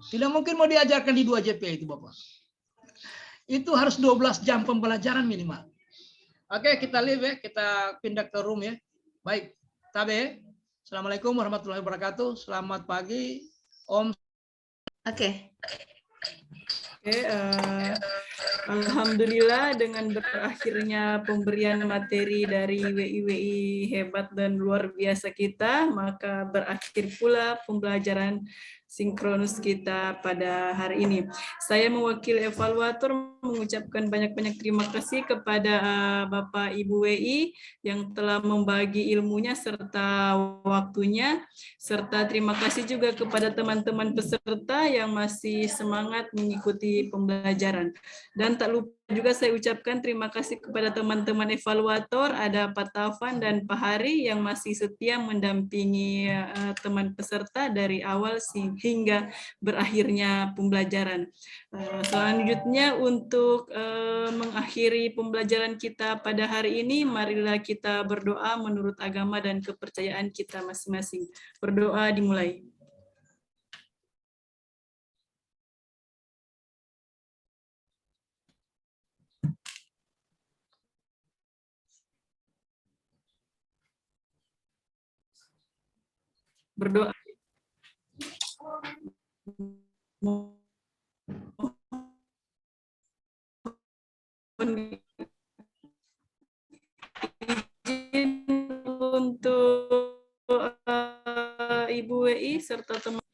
Tidak mungkin mau diajarkan di 2 JP itu Bapak. Itu harus 12 jam pembelajaran minimal. Oke, kita leave ya. Kita pindah ke room ya. Baik. Tabe. Assalamualaikum warahmatullahi wabarakatuh. Selamat pagi. Om. Oke. Alhamdulillah dengan berakhirnya pemberian materi dari WI hebat dan luar biasa kita, maka berakhir pula pembelajaran sinkronus kita pada hari ini. Saya mewakili evaluator mengucapkan banyak-banyak terima kasih kepada Bapak Ibu WI yang telah membagi ilmunya serta waktunya, serta terima kasih juga kepada teman-teman peserta yang masih semangat mengikuti pembelajaran. Dan tak lupa juga saya ucapkan terima kasih kepada teman-teman evaluator, ada Pak Taufan dan Pak Hari yang masih setia mendampingi teman peserta dari awal hingga berakhirnya pembelajaran. Selanjutnya untuk mengakhiri pembelajaran kita pada hari ini, marilah kita berdoa menurut agama dan kepercayaan kita masing-masing. Berdoa dimulai. Berdoa. Mohon izin WI serta teman